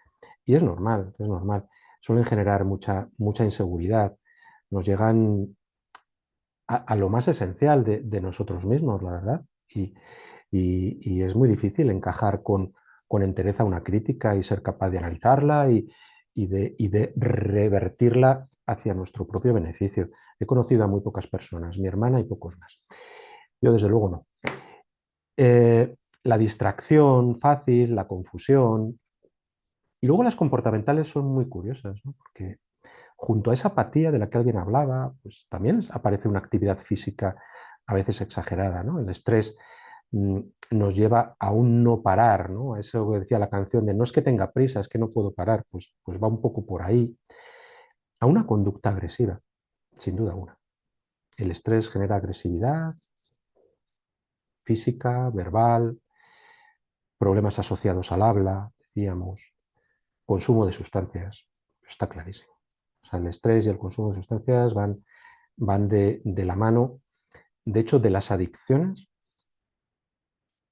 Y es normal, es normal. Suelen generar mucha inseguridad. Nos llegan a lo más esencial de nosotros mismos, la verdad. Y es muy difícil encajar con entereza una crítica y ser capaz de analizarla y de revertirla hacia nuestro propio beneficio. He conocido a muy pocas personas, mi hermana y pocos más. Yo desde luego no. La distracción fácil, la confusión. Y luego las comportamentales son muy curiosas, ¿no? Porque junto a esa apatía de la que alguien hablaba, pues también aparece una actividad física a veces exagerada, ¿no? El estrés mm, nos lleva a un no parar, ¿no? A eso que decía la canción de no es que tenga prisa, es que no puedo parar, pues va un poco por ahí, a una conducta agresiva, sin duda alguna. El estrés genera agresividad física, verbal, problemas asociados al habla, decíamos, consumo de sustancias, está clarísimo. O sea, el estrés y el consumo de sustancias van de la mano. De hecho, de las adicciones,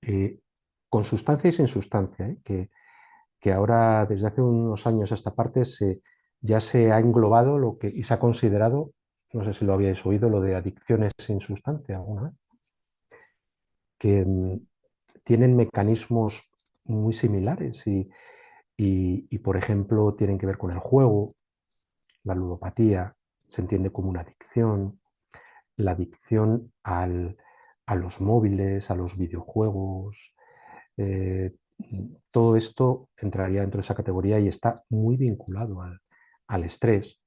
eh, con sustancia y sin sustancia, que ahora desde hace unos años a esta parte ya se ha englobado y se ha considerado, no sé si lo habíais oído, lo de adicciones sin sustancia alguna vez, que tienen mecanismos muy similares y, por ejemplo, tienen que ver con el juego, la ludopatía, se entiende como una adicción, la adicción a los móviles, a los videojuegos, eh, todo esto entraría dentro de esa categoría y está muy vinculado al estrés.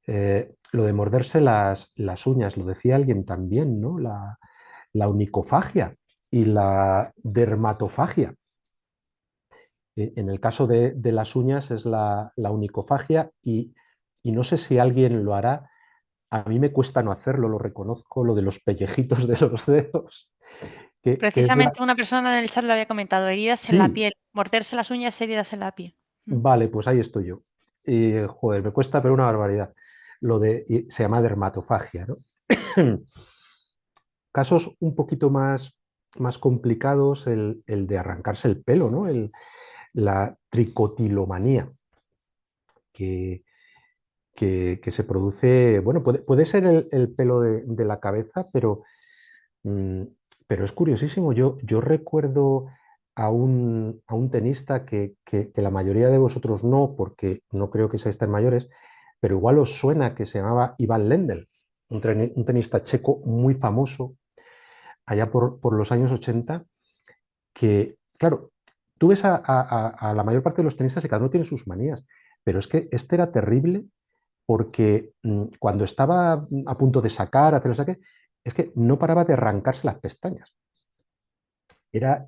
Lo de morderse las uñas, lo decía alguien también, ¿no? La onicofagia y la dermatofagia. En el caso de las uñas es la onicofagia y no sé si alguien lo hará. A mí me cuesta no hacerlo, lo reconozco, lo de los pellejitos de los dedos, que es la... Precisamente una persona en el chat lo había comentado, heridas en la Sí, piel, morderse las uñas, heridas en la piel. vale, pues ahí estoy yo. Y, joder, me cuesta, pero una barbaridad. Se llama dermatofagia, ¿no? Casos un poquito más complicados, el de arrancarse el pelo, ¿no? La tricotilomanía, que, que se produce, bueno, puede ser el pelo de la cabeza, mm, pero es curiosísimo. Yo recuerdo a un tenista que la mayoría de vosotros no, porque no creo que seáis tan mayores, pero igual os suena, que se llamaba Ivan Lendl, un tenista checo muy famoso allá por los años 80, que, claro, tú ves a la mayor parte de los tenistas y cada uno tiene sus manías, pero es que este era terrible porque cuando estaba a punto de hacer el saque, es que no paraba de arrancarse las pestañas. Era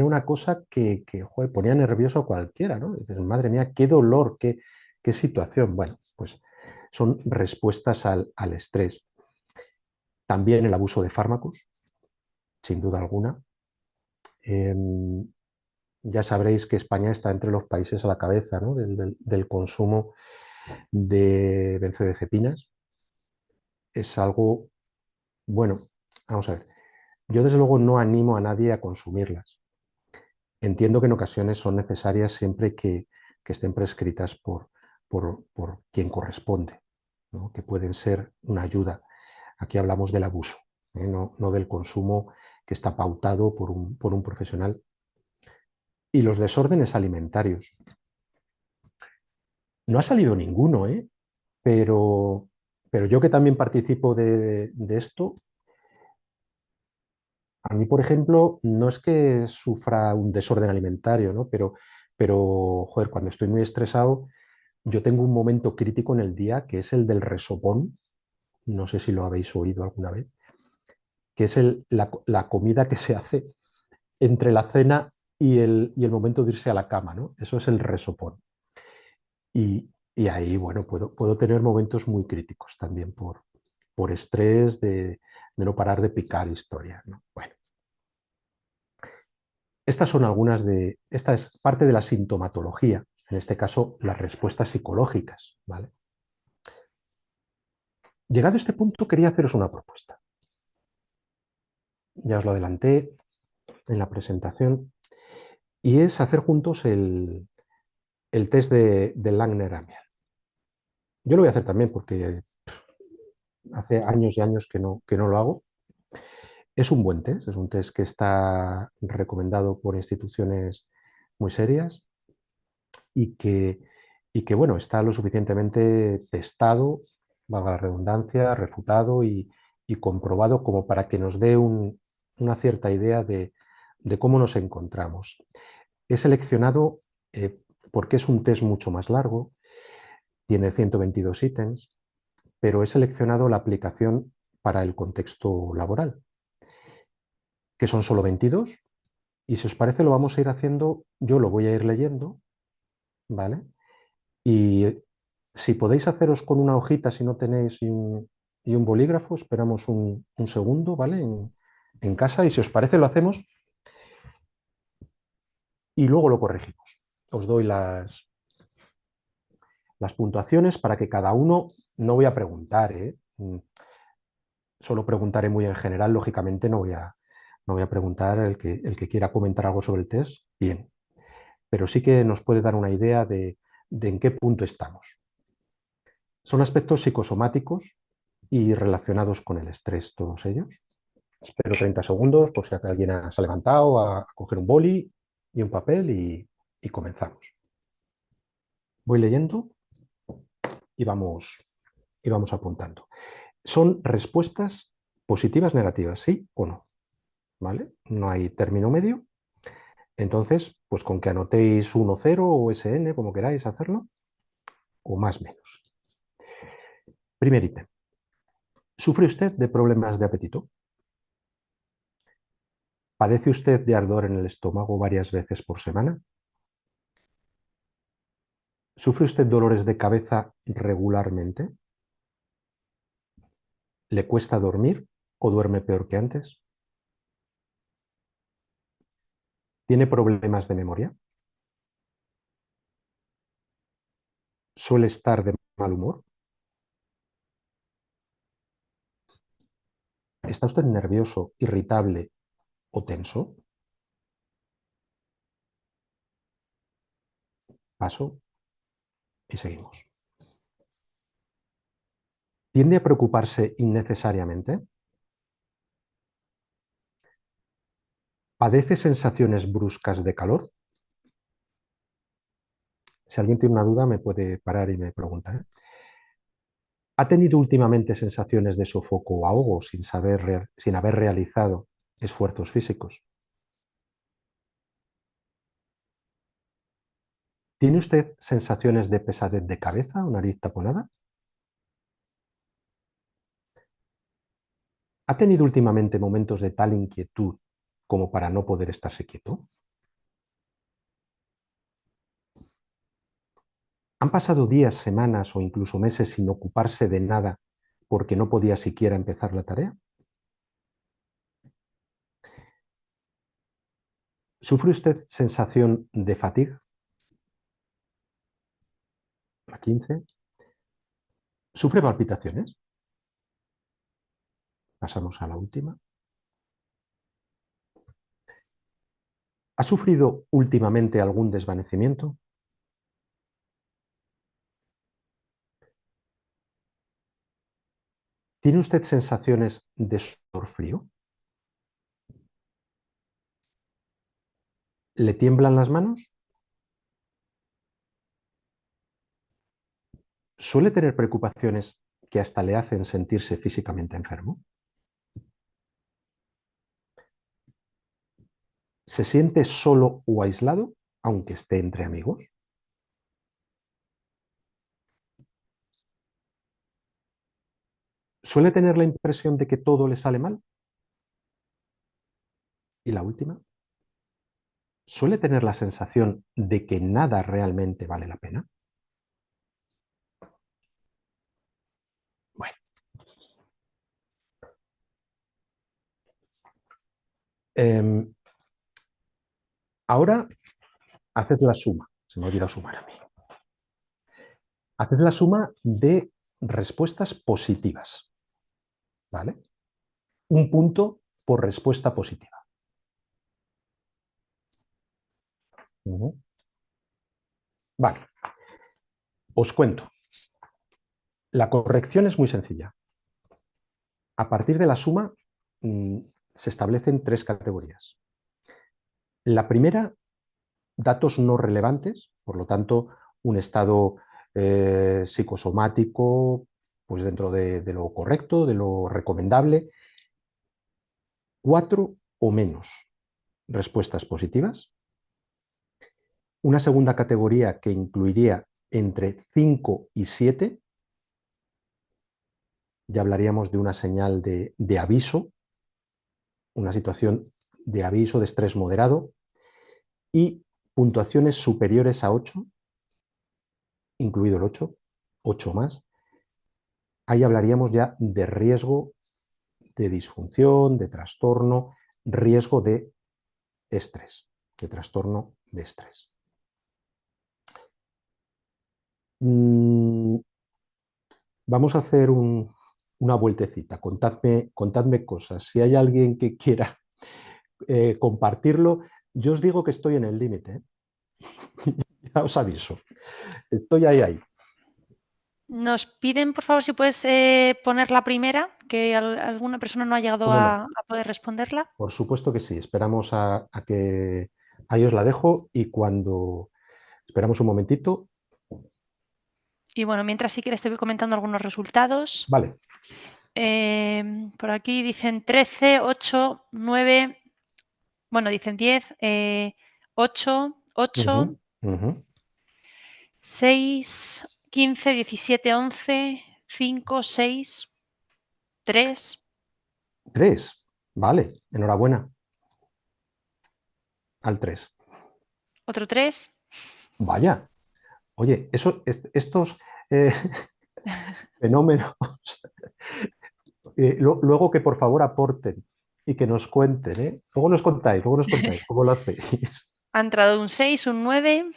una cosa que joder, ponía nervioso a cualquiera, ¿no? Dices, madre mía, qué dolor, qué situación. Bueno, pues son respuestas al estrés. También el abuso de fármacos, sin duda alguna. Em, ya sabréis que España está entre los países a la cabeza, ¿no? Del consumo de benzodiazepinas. Es algo, bueno, vamos a ver. Yo desde luego no animo a nadie a consumirlas. Entiendo que en ocasiones son necesarias siempre que estén prescritas por quien corresponde. ¿no? Que pueden ser una ayuda. Aquí hablamos del abuso, no del consumo que está pautado por un profesional. Y los desórdenes alimentarios. No ha salido ninguno, pero, pero yo que también participo de esto, a mí, por ejemplo, no es que sufra un desorden alimentario, ¿no? Pero, joder, cuando estoy muy estresado, yo tengo un momento crítico en el día que es el del resopón, no sé si lo habéis oído alguna vez, que es la comida que se hace entre la cena y el momento de irse a la cama, ¿no? Eso es el resopón. Y ahí, bueno, puedo tener momentos muy críticos también por estrés de no parar de picar historias, ¿no? Bueno, esta es parte de la sintomatología, en este caso las respuestas psicológicas, ¿vale? Llegado a este punto, quería haceros una propuesta. Ya os lo adelanté en la presentación, y es hacer juntos el test de Langner-Amiel. Yo lo voy a hacer también porque hace años y años que no lo hago. Es un buen test, es un test que está recomendado por instituciones muy serias y que, y que bueno, está lo suficientemente testado, valga la redundancia, refutado y comprobado como para que nos dé una cierta idea de cómo nos encontramos. He seleccionado, porque es un test mucho más largo, tiene 122 ítems, pero he seleccionado la aplicación para el contexto laboral, que son solo 22, y si os parece lo vamos a ir haciendo, yo lo voy a ir leyendo, ¿vale? Y si podéis haceros con una hojita, si no tenéis y un bolígrafo, esperamos un segundo, ¿vale? En casa, y si os parece lo hacemos y luego lo corregimos. Os doy las puntuaciones para que cada uno, no voy a preguntar, solo preguntaré muy en general, lógicamente no voy a preguntar el que quiera comentar algo sobre el test, bien, pero sí que nos puede dar una idea de en qué punto estamos. Son aspectos psicosomáticos y relacionados con el estrés, todos ellos. Espero 30 segundos por si alguien se ha levantado a coger un boli y un papel y comenzamos. Voy leyendo y y vamos apuntando. Son respuestas positivas, negativas, sí o no, ¿vale? No hay término medio. Entonces, pues con que anotéis 1, 0 o SN, como queráis hacerlo, o más o menos. Primer ítem. ¿Sufre usted de problemas de apetito? ¿Padece usted de ardor en el estómago varias veces por semana? ¿Sufre usted dolores de cabeza regularmente? ¿Le cuesta dormir o duerme peor que antes? ¿Tiene problemas de memoria? ¿Suele estar de mal humor? ¿Está usted nervioso, irritable o tenso? Paso y seguimos. ¿Tiende a preocuparse innecesariamente? ¿Padece sensaciones bruscas de calor? Si alguien tiene una duda me puede parar y me pregunta, ¿eh? ¿Ha tenido últimamente sensaciones de sofoco o ahogo sin haber realizado esfuerzos físicos? ¿Tiene usted sensaciones de pesadez de cabeza o nariz taponada? ¿Ha tenido últimamente momentos de tal inquietud como para no poder estarse quieto? ¿Han pasado días, semanas o incluso meses sin ocuparse de nada porque no podía siquiera empezar la tarea? ¿Sufre usted sensación de fatiga? La 15. ¿Sufre palpitaciones? Pasamos a la última. ¿Ha sufrido últimamente algún desvanecimiento? ¿Tiene usted sensaciones de sudor frío? ¿Le tiemblan las manos? ¿Suele tener preocupaciones que hasta le hacen sentirse físicamente enfermo? ¿Se siente solo o aislado, aunque esté entre amigos? ¿Suele tener la impresión de que todo le sale mal? Y la última, ¿suele tener la sensación de que nada realmente vale la pena? Bueno, em, ahora haced la suma. Se me ha olvidado sumar a mí. Haced la suma de respuestas positivas, ¿vale? Un punto por respuesta positiva. Ujú. Vale, os cuento. La corrección es muy sencilla. A partir de la suma se establecen tres categorías. La primera, datos no relevantes, por lo tanto, un estado psicosomático, pues dentro de lo correcto, de lo recomendable. 4 o menos respuestas positivas. Una segunda categoría que incluiría entre 5 y 7, ya hablaríamos de una señal de aviso, una situación de aviso de estrés moderado, y puntuaciones superiores a 8, incluido el 8, 8 más, ahí hablaríamos ya de riesgo de disfunción, de trastorno, riesgo de estrés, de trastorno de estrés. Vamos a hacer una vueltecita, contadme cosas. Si hay alguien que quiera compartirlo, yo os digo que estoy en el límite, ¿eh? Ya os aviso, estoy ahí. Nos piden, por favor, si puedes poner la primera, que alguna persona no ha llegado ¿Cómo no? a poder responderla. Por supuesto que sí. Esperamos a que... Ahí os la dejo y cuando... Esperamos un momentito. Y bueno, mientras si quieres te voy comentando algunos resultados. Vale. Por aquí dicen 13, 8, 9, bueno, dicen 10, 8, 8, Ujú, ujú. 6, 15, 17, 11, 5, 6, 3, 3. Vale. Enhorabuena. Al 3. otro 3. Vaya. Oye, estos eh, fenómenos, luego que por favor aporten y que nos cuenten, ¿eh? Luego nos contáis cómo lo hacéis. Ha entrado un 6, un 9,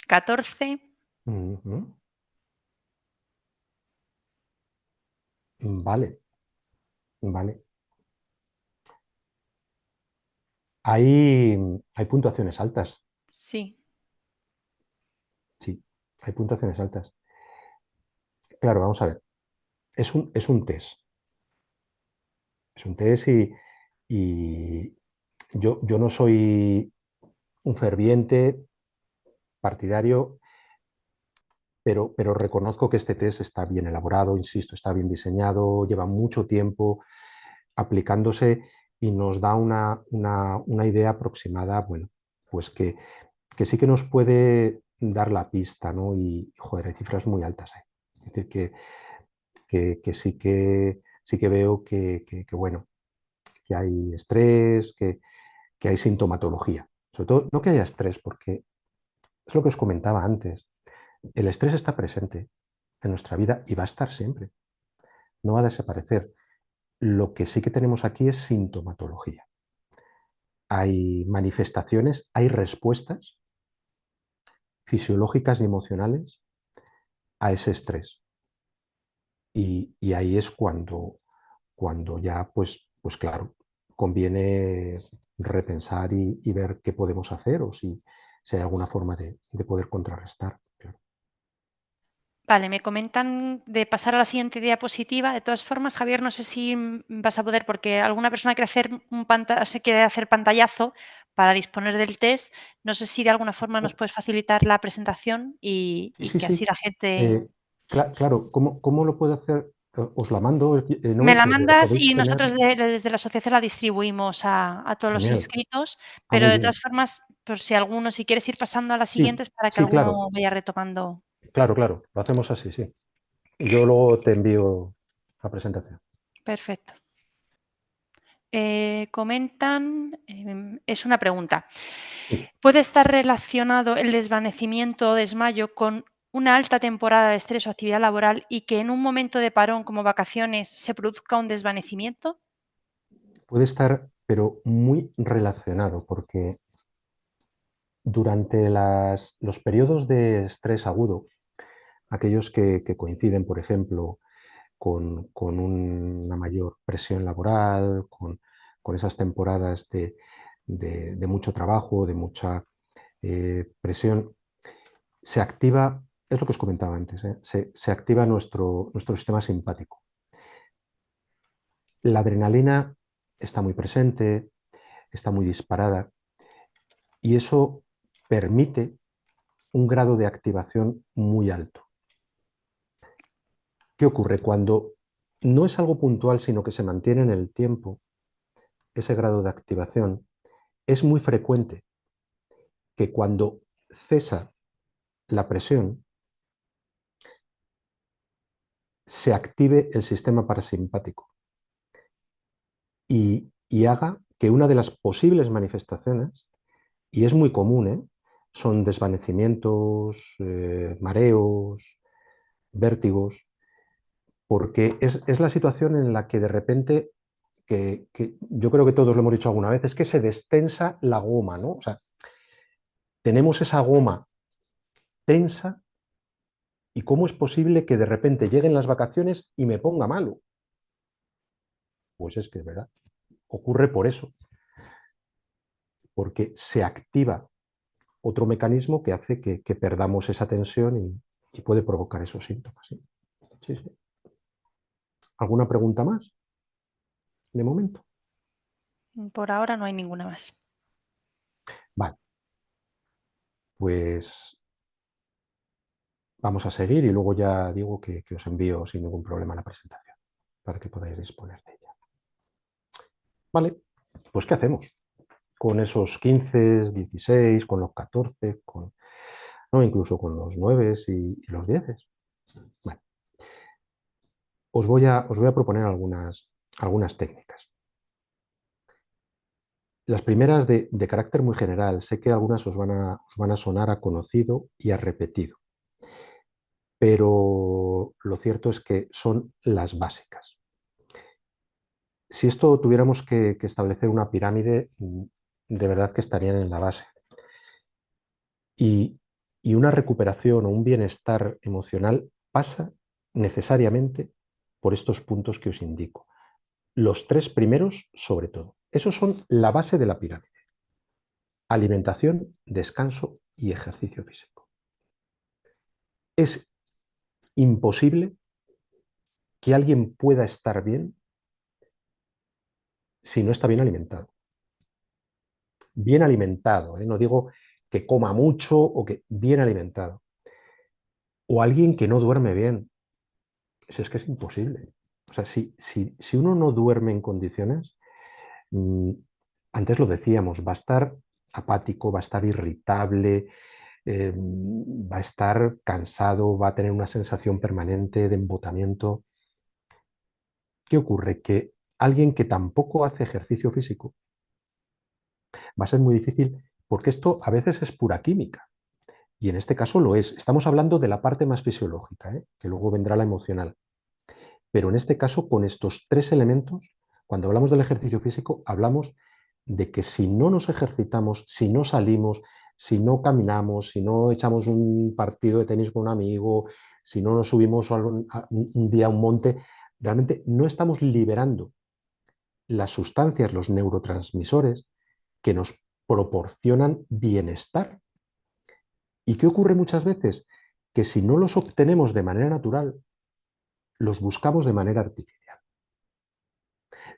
14. Ujú. Vale, vale. Hay puntuaciones altas, Sí, sí, hay puntuaciones altas. Claro, vamos a ver, es un test, es un test y yo no soy un ferviente partidario, pero reconozco que este test está bien elaborado, insisto, está bien diseñado, lleva mucho tiempo aplicándose y nos da una idea aproximada, bueno, pues que sí que nos puede dar la pista, ¿no? Y, joder, hay cifras muy altas ahí. Es decir, que sí que veo que, bueno, que hay estrés, que hay sintomatología. Sobre todo, no que haya estrés, porque es lo que os comentaba antes. El estrés está presente en nuestra vida y va a estar siempre. No va a desaparecer. Lo que sí que tenemos aquí es sintomatología. Hay manifestaciones, hay respuestas fisiológicas y emocionales a ese estrés. Y ahí es cuando ya, pues claro, conviene repensar y ver qué podemos hacer o si hay alguna forma de poder contrarrestar. Claro. Vale, me comentan de pasar a la siguiente diapositiva. De todas formas, Javier, no sé si vas a poder, porque alguna persona se quiere hacer pantallazo para disponer del test. No sé si de alguna forma nos puedes facilitar la presentación Sí, y sí, que así sí. la gente... Eh, claro, ¿cómo lo puedo hacer? Os la mando, Me ¿no? la La mandas podéis y tener. nosotros desde la asociación la distribuimos a todos los Genial. inscritos, Ah, pero muy de todas bien. formas, por si alguno, si quieres ir pasando a las Sí, siguientes para que sí, alguno claro. vaya retomando. Claro. Lo hacemos así, sí. Yo luego te envío la presentación. Perfecto. Comentan, es una pregunta. Sí. ¿Puede estar relacionado el desvanecimiento o desmayo con una alta temporada de estrés o actividad laboral y que en un momento de parón como vacaciones se produzca un desvanecimiento? Puede estar, pero muy relacionado, porque durante los periodos de estrés agudo, aquellos que coinciden, por ejemplo, con una mayor presión laboral, con esas temporadas de mucho trabajo, de mucha presión, se activa, es lo que os comentaba antes, se activa nuestro sistema simpático. La adrenalina está muy presente, está muy disparada y eso permite un grado de activación muy alto. ¿Qué ocurre? Cuando no es algo puntual, sino que se mantiene en el tiempo, ese grado de activación, es muy frecuente que cuando cesa la presión, se active el sistema parasimpático y haga que una de las posibles manifestaciones, y es muy común, son desvanecimientos, mareos, vértigos, porque es la situación en la que de repente, que yo creo que todos lo hemos dicho alguna vez, es que se destensa la goma, ¿no? O sea, tenemos esa goma tensa y cómo es posible que de repente lleguen las vacaciones y me ponga malo. Pues es que es verdad, ocurre por eso, porque se activa otro mecanismo que hace que perdamos esa tensión y puede provocar esos síntomas. ¿Sí? Sí, sí. ¿Alguna pregunta más de momento? Por ahora no hay ninguna más. Vale, pues vamos a seguir y luego ya digo que os envío sin ningún problema la presentación para que podáis disponer de ella. Vale, pues ¿qué hacemos? Con esos 15, 16, con los 14, no, incluso con los 9 y los 10. Bueno, os voy a proponer algunas técnicas. Las primeras de carácter muy general, sé que algunas os van a sonar a conocido y a repetido, pero lo cierto es que son las básicas. Si esto tuviéramos que establecer una pirámide, de verdad que estarían en la base. Y, y una recuperación o un bienestar emocional pasa necesariamente por estos puntos que os indico. Los tres primeros, sobre todo. Esos son la base de la pirámide. Alimentación, descanso y ejercicio físico. Es imposible que alguien pueda estar bien si no está bien alimentado. Bien alimentado, no digo que coma mucho o que bien alimentado. O alguien que no duerme bien. Es que es imposible. O sea, si uno no duerme en condiciones, mm, antes lo decíamos, va a estar apático, va a estar irritable, va a estar cansado, va a tener una sensación permanente de embotamiento. ¿Qué ocurre? Que alguien que tampoco hace ejercicio físico va a ser muy difícil porque esto a veces es pura química y en este caso lo es. Estamos hablando de la parte más fisiológica, que luego vendrá la emocional. Pero en este caso, con estos tres elementos, cuando hablamos del ejercicio físico, hablamos de que si no nos ejercitamos, si no salimos, si no caminamos, si no echamos un partido de tenis con un amigo, si no nos subimos un día a un monte, realmente no estamos liberando las sustancias, los neurotransmisores que nos proporcionan bienestar. ¿Y qué ocurre muchas veces? que si no los obtenemos de manera natural, los buscamos de manera artificial.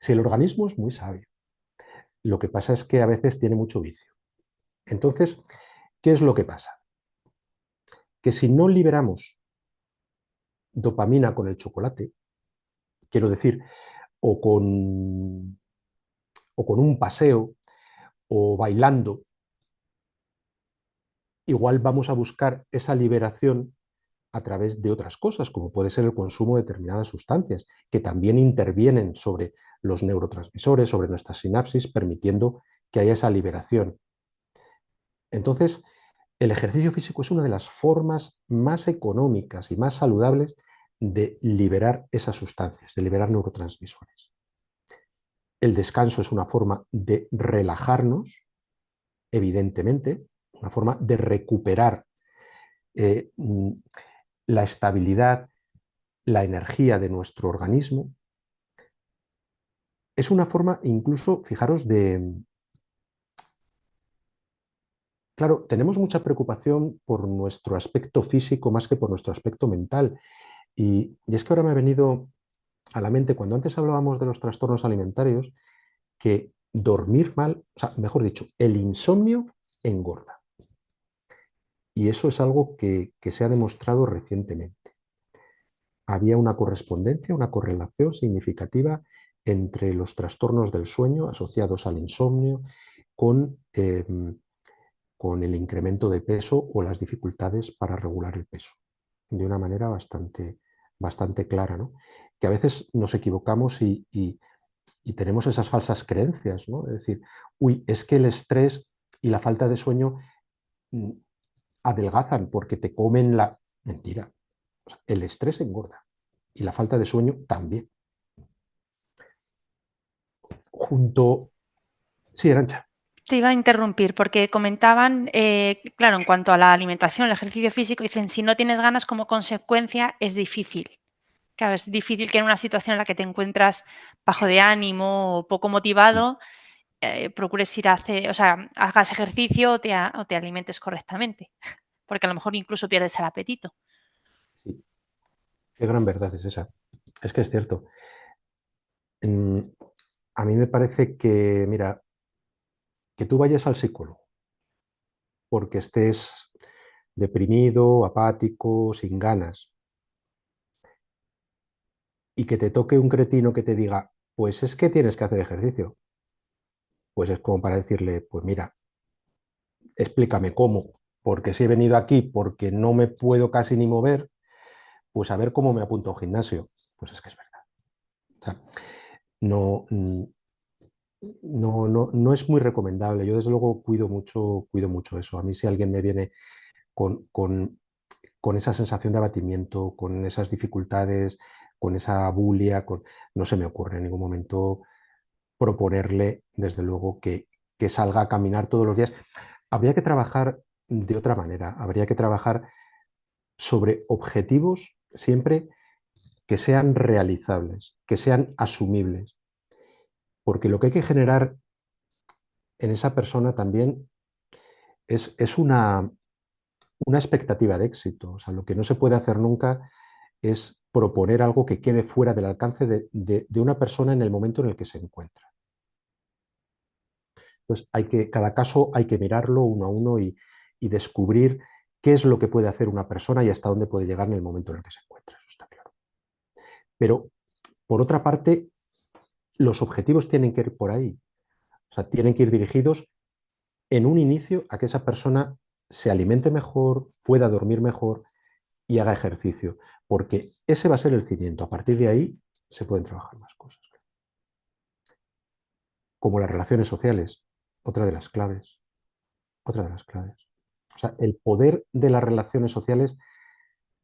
Si el organismo es muy sabio, lo que pasa es que a veces tiene mucho vicio. Entonces, ¿qué es lo que pasa? Que si no liberamos dopamina con el chocolate, quiero decir, o con, o con un paseo, o bailando, igual vamos a buscar esa liberación a través de otras cosas, como puede ser el consumo de determinadas sustancias, que también intervienen sobre los neurotransmisores, sobre nuestras sinapsis, permitiendo que haya esa liberación. Entonces, el ejercicio físico es una de las formas más económicas y más saludables de liberar esas sustancias, de liberar neurotransmisores. El descanso es una forma de relajarnos, evidentemente, una forma de recuperar eh, la estabilidad, la energía de nuestro organismo. Es una forma incluso, fijaros, de... Claro, tenemos mucha preocupación por nuestro aspecto físico más que por nuestro aspecto mental. Y es que ahora me ha venido a la mente, cuando antes hablábamos de los trastornos alimentarios, que dormir mal, o sea, mejor dicho, el insomnio engorda. Y eso es algo que se ha demostrado recientemente. Había una correspondencia, una correlación significativa entre los trastornos del sueño asociados al insomnio con, con el incremento de peso o las dificultades para regular el peso, de una manera bastante clara, ¿no? Que a veces nos equivocamos y tenemos esas falsas creencias, ¿no? Es decir, uy, es que el estrés y la falta de sueño mm, adelgazan porque te comen la... Mentira. O sea, el estrés engorda y la falta de sueño también. Junto... Sí, Arancha. Te iba a interrumpir porque comentaban, claro, en cuanto a la alimentación, el ejercicio físico, dicen, si no tienes ganas como consecuencia es difícil. Claro, es difícil que en una situación en la que te encuentras bajo de ánimo o poco motivado, procures ir a hacer, o sea, hagas ejercicio o te alimentes correctamente, porque a lo mejor incluso pierdes el apetito. Sí, qué gran verdad es esa. Es que es cierto. Mm, a mí me parece que, mira, que tú vayas al psicólogo porque estés deprimido, apático, sin ganas, y que te toque un cretino que te diga, pues es que tienes que hacer ejercicio, pues es como para decirle, pues mira, explícame cómo, porque si he venido aquí porque no me puedo casi ni mover, pues a ver cómo me apunto a un gimnasio. Pues es que es verdad. O sea, no, no es muy recomendable. Yo desde luego cuido mucho eso. A mí si alguien me viene con, con esa sensación de abatimiento, con esas dificultades, con esa bulia, no se me ocurre en ningún momento proponerle, desde luego, que salga a caminar todos los días. Habría que trabajar de otra manera, habría que trabajar sobre objetivos siempre que sean realizables, que sean asumibles, porque lo que hay que generar en esa persona también es una expectativa de éxito. O sea, lo que no se puede hacer nunca es proponer algo que quede fuera del alcance de una persona en el momento en el que se encuentra. Entonces, cada caso hay que mirarlo uno a uno y descubrir qué es lo que puede hacer una persona y hasta dónde puede llegar en el momento en el que se encuentra. Eso está claro. Pero, por otra parte, los objetivos tienen que ir por ahí. O sea, tienen que ir dirigidos en un inicio a que esa persona se alimente mejor, pueda dormir mejor y haga ejercicio, porque ese va a ser el cimiento. A partir de ahí se pueden trabajar más cosas. Como las relaciones sociales, otra de las claves, otra de las claves. O sea, el poder de las relaciones sociales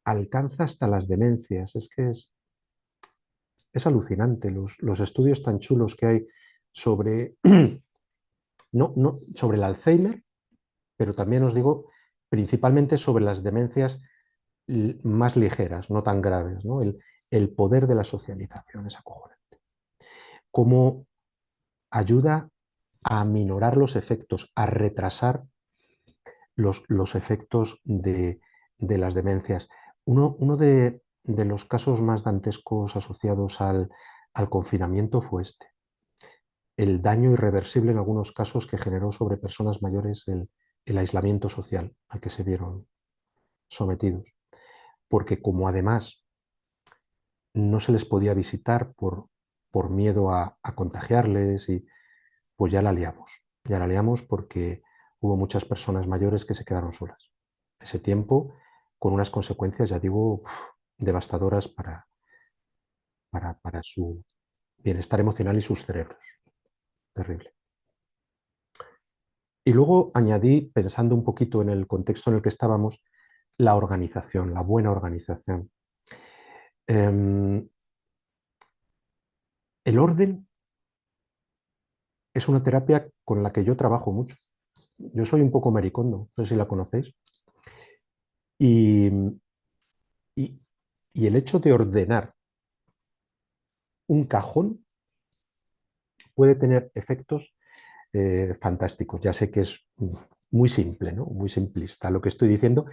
alcanza hasta las demencias. Es que es alucinante los estudios tan chulos que hay sobre, no, sobre el Alzheimer, pero también os digo, principalmente sobre las demencias más ligeras, no tan graves, ¿no? El poder de la socialización es acojonante. Cómo ayuda a aminorar los efectos, a retrasar los efectos de las demencias. Uno de los casos más dantescos asociados al confinamiento fue este. El daño irreversible en algunos casos que generó sobre personas mayores el aislamiento social al que se vieron sometidos. Porque como además no se les podía visitar por miedo a contagiarles, y pues ya la liamos. Ya la liamos porque hubo muchas personas mayores que se quedaron solas. Ese tiempo con unas consecuencias, ya digo, devastadoras para su bienestar emocional y sus cerebros. Terrible. Y luego añadí, pensando un poquito en el contexto en el que estábamos, la organización, la buena organización. El orden es una terapia con la que yo trabajo mucho. Yo soy un poco maricondo, no sé si la conocéis. Y, y, y el hecho de ordenar un cajón puede tener efectos fantásticos. Ya sé que es muy simple, ¿no? Muy simplista lo que estoy diciendo,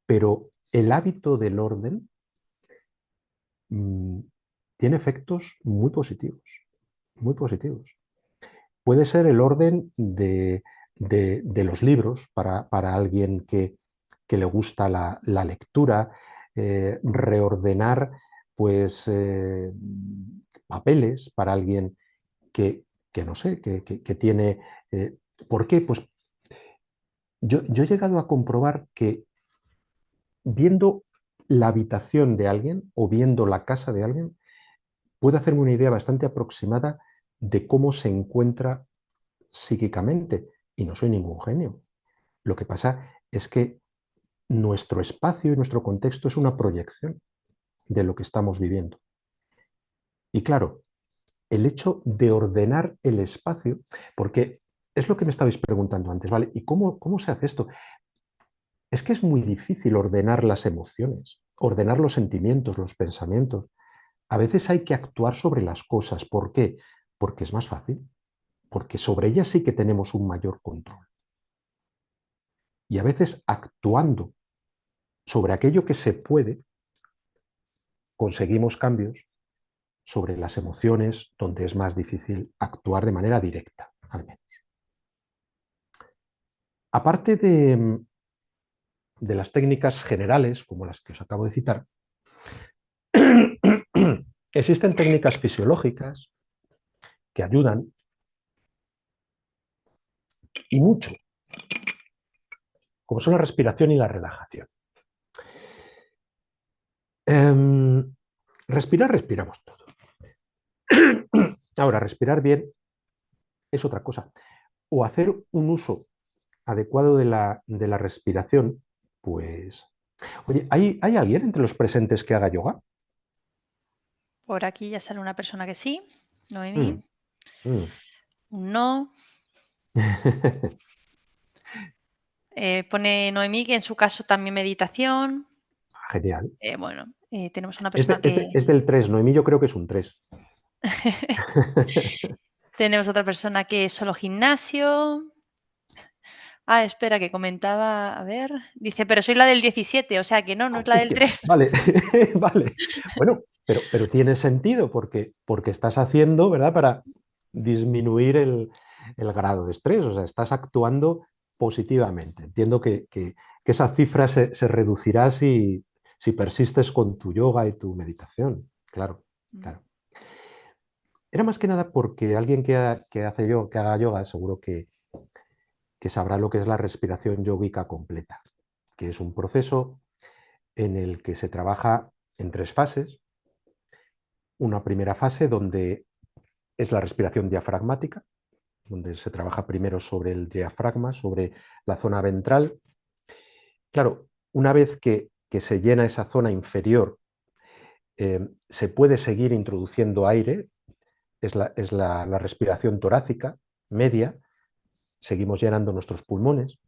pero el hábito del orden mmm, tiene efectos muy positivos, muy positivos. Puede ser el orden de los libros para alguien que le gusta la lectura, reordenar pues, papeles para alguien que no sé, que tiene... ¿Por qué? Pues yo he llegado a comprobar que viendo la habitación de alguien o viendo la casa de alguien, puedo hacerme una idea bastante aproximada de cómo se encuentra psíquicamente. Y no soy ningún genio. Lo que pasa es que nuestro espacio y nuestro contexto es una proyección de lo que estamos viviendo. Y claro, el hecho de ordenar el espacio, porque es lo que me estabais preguntando antes, ¿vale? ¿Y cómo se hace esto? Es que es muy difícil ordenar las emociones, ordenar los sentimientos, los pensamientos. A veces hay que actuar sobre las cosas. ¿Por qué? Porque es más fácil, porque sobre ellas sí que tenemos un mayor control. Y a veces actuando sobre aquello que se puede, conseguimos cambios sobre las emociones donde es más difícil actuar de manera directa, al menos. Aparte de las técnicas generales, como las que os acabo de citar, existen técnicas fisiológicas que ayudan y mucho, como son la respiración y la relajación. Respirar, respiramos todos. Ahora, respirar bien es otra cosa. O hacer un uso adecuado de la respiración, pues... Oye, ¿hay alguien entre los presentes que haga yoga? Por aquí ya sale una persona que sí, Mm, Noemí. mm. Un no. Pone Noemí que en su caso también meditación. Genial. Bueno, tenemos una persona que... Es del 3, Noemí yo creo que es un 3. Tenemos otra persona que es solo gimnasio. Ah, espera, que comentaba, a ver, dice, pero soy la del 17, o sea que no, no es la del Hostia, 3. vale, vale. Bueno, pero tiene sentido porque estás haciendo, ¿verdad? Para disminuir el grado de estrés, o sea, estás actuando positivamente. Entiendo que esa cifra se reducirá si persistes con tu yoga y tu meditación. Claro, claro. Era más que nada porque alguien que haga yoga seguro que sabrá lo que es la respiración yógica completa, que es un proceso en el que se trabaja en 3 fases. Una primera fase donde es la respiración diafragmática, donde se trabaja primero sobre el diafragma, sobre la zona ventral. Claro, una vez que se llena esa zona inferior, se puede seguir introduciendo aire, es la respiración torácica media, seguimos llenando nuestros pulmones.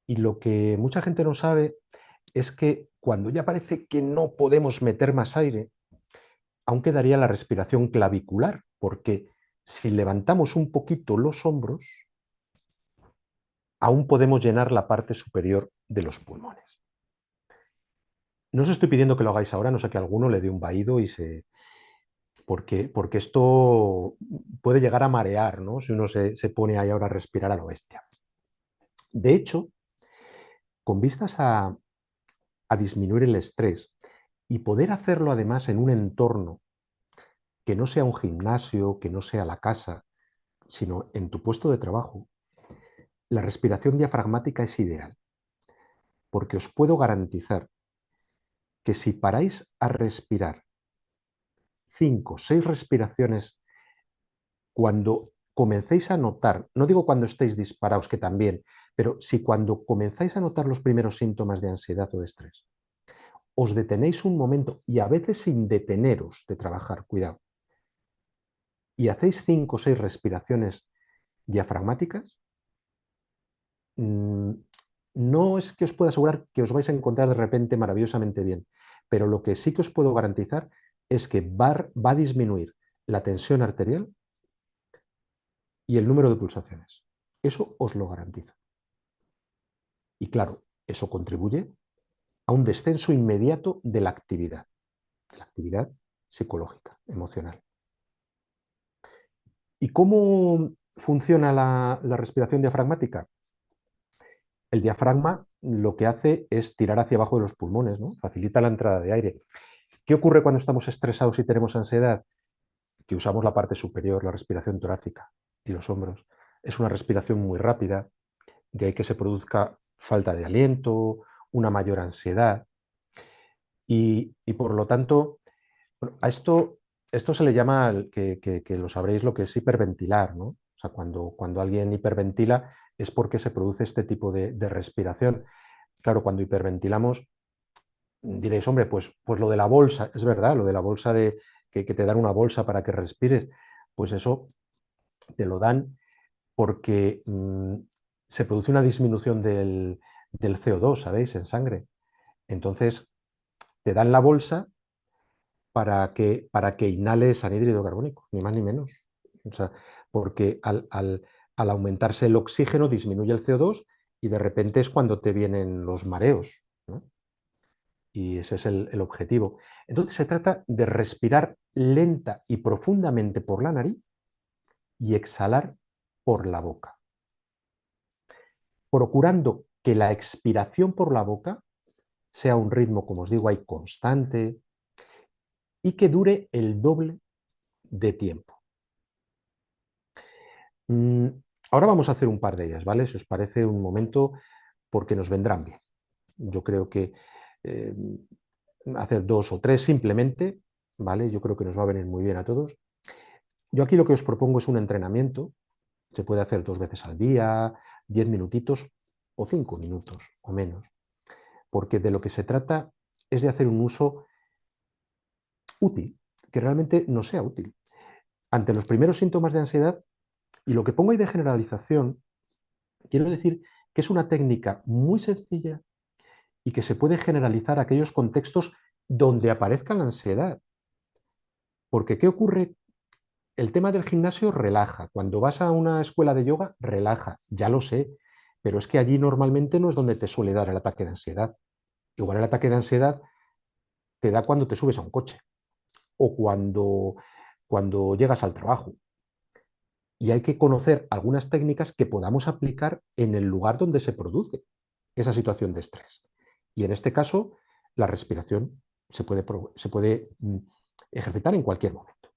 Y lo que mucha gente no sabe es que cuando ya parece que no podemos meter más aire, aún quedaría la respiración clavicular, porque si levantamos un poquito los hombros, aún podemos llenar la parte superior de los pulmones. No os estoy pidiendo que lo hagáis ahora, no sé que alguno le dé un vaído y se... porque esto puede llegar a marear, ¿no? Si uno se pone ahí ahora a respirar a lo bestia. De hecho, con vistas a disminuir el estrés y poder hacerlo además en un entorno que no sea un gimnasio, que no sea la casa, sino en tu puesto de trabajo, la respiración diafragmática es ideal, porque os puedo garantizar que si paráis a respirar 5, 6 respiraciones cuando comencéis a notar, no digo cuando estéis disparados, que también, pero si cuando comenzáis a notar los primeros síntomas de ansiedad o de estrés, os detenéis un momento y a veces sin deteneros de trabajar, cuidado, y hacéis 5 o 6 respiraciones diafragmáticas, mm, no es que os pueda asegurar que os vais a encontrar de repente maravillosamente bien, pero lo que sí que os puedo garantizar es que va a disminuir la tensión arterial y el número de pulsaciones. Eso os lo garantizo. Y claro, eso contribuye a un descenso inmediato de la actividad psicológica, emocional. ¿Y cómo funciona la respiración diafragmática? El diafragma lo que hace es tirar hacia abajo de los pulmones, ¿no? Facilita la entrada de aire. ¿Qué ocurre cuando estamos estresados y tenemos ansiedad? Que usamos la parte superior, la respiración torácica y los hombros. Es una respiración muy rápida, de ahí que se produzca falta de aliento, una mayor ansiedad y por lo tanto, bueno, esto se le llama, que lo sabréis, lo que es hiperventilar, ¿no? O sea, cuando alguien hiperventila es porque se produce este tipo de respiración. Claro, cuando hiperventilamos, diréis, hombre, pues lo de la bolsa, es verdad, lo de la bolsa que te dan una bolsa para que respires, pues eso te lo dan porque se produce una disminución del CO2, ¿sabéis? En sangre. Entonces, te dan la bolsa para que inhales anhídrido carbónico, ni más ni menos. O sea, porque al aumentarse el oxígeno disminuye el CO2 y de repente es cuando te vienen los mareos, ¿no? Y ese es el objetivo. Entonces se trata de respirar lenta y profundamente por la nariz y exhalar por la boca, procurando que la expiración por la boca sea un ritmo, como os digo, ahí constante y que dure el doble de tiempo. Ahora vamos a hacer un par de ellas, ¿vale? Si os parece un momento, porque nos vendrán bien. Yo creo que eh, hacer 2 o 3 simplemente, ¿vale? Yo creo que nos va a venir muy bien a todos. Yo aquí lo que os propongo es un entrenamiento. Se puede hacer 2 veces al día, 10 minutitos o 5 minutos o menos, porque de lo que se trata es de hacer un uso útil, que realmente no sea útil. Ante los primeros síntomas de ansiedad, y lo que pongo ahí de generalización, quiero decir que es una técnica muy sencilla y que se puede generalizar a aquellos contextos donde aparezca la ansiedad. Porque ¿qué ocurre? El tema del gimnasio relaja. Cuando vas a una escuela de yoga, relaja, ya lo sé, pero es que allí normalmente no es donde te suele dar el ataque de ansiedad. Igual el ataque de ansiedad te da cuando te subes a un coche o cuando llegas al trabajo. Y hay que conocer algunas técnicas que podamos aplicar en el lugar donde se produce esa situación de estrés. Y en este caso, la respiración se puede ejercitar en cualquier momento.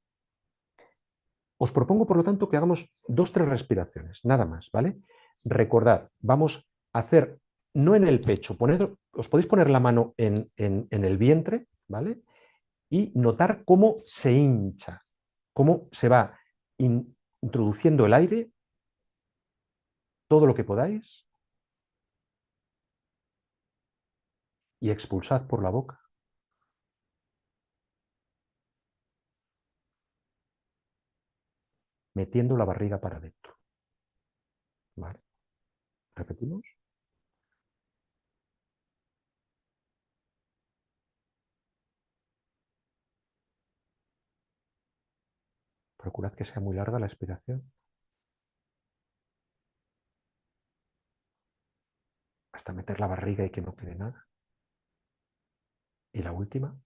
Os propongo, por lo tanto, que hagamos 2 3 respiraciones, nada más, ¿vale? Recordad, vamos a hacer, no en el pecho, os podéis poner la mano en el vientre, ¿vale? Y notar cómo se hincha, cómo se va introduciendo el aire todo lo que podáis y expulsad por la boca, metiendo la barriga para adentro, ¿vale? Repetimos. Procurad que sea muy larga la expiración hasta meter la barriga y que no quede nada. Y la última.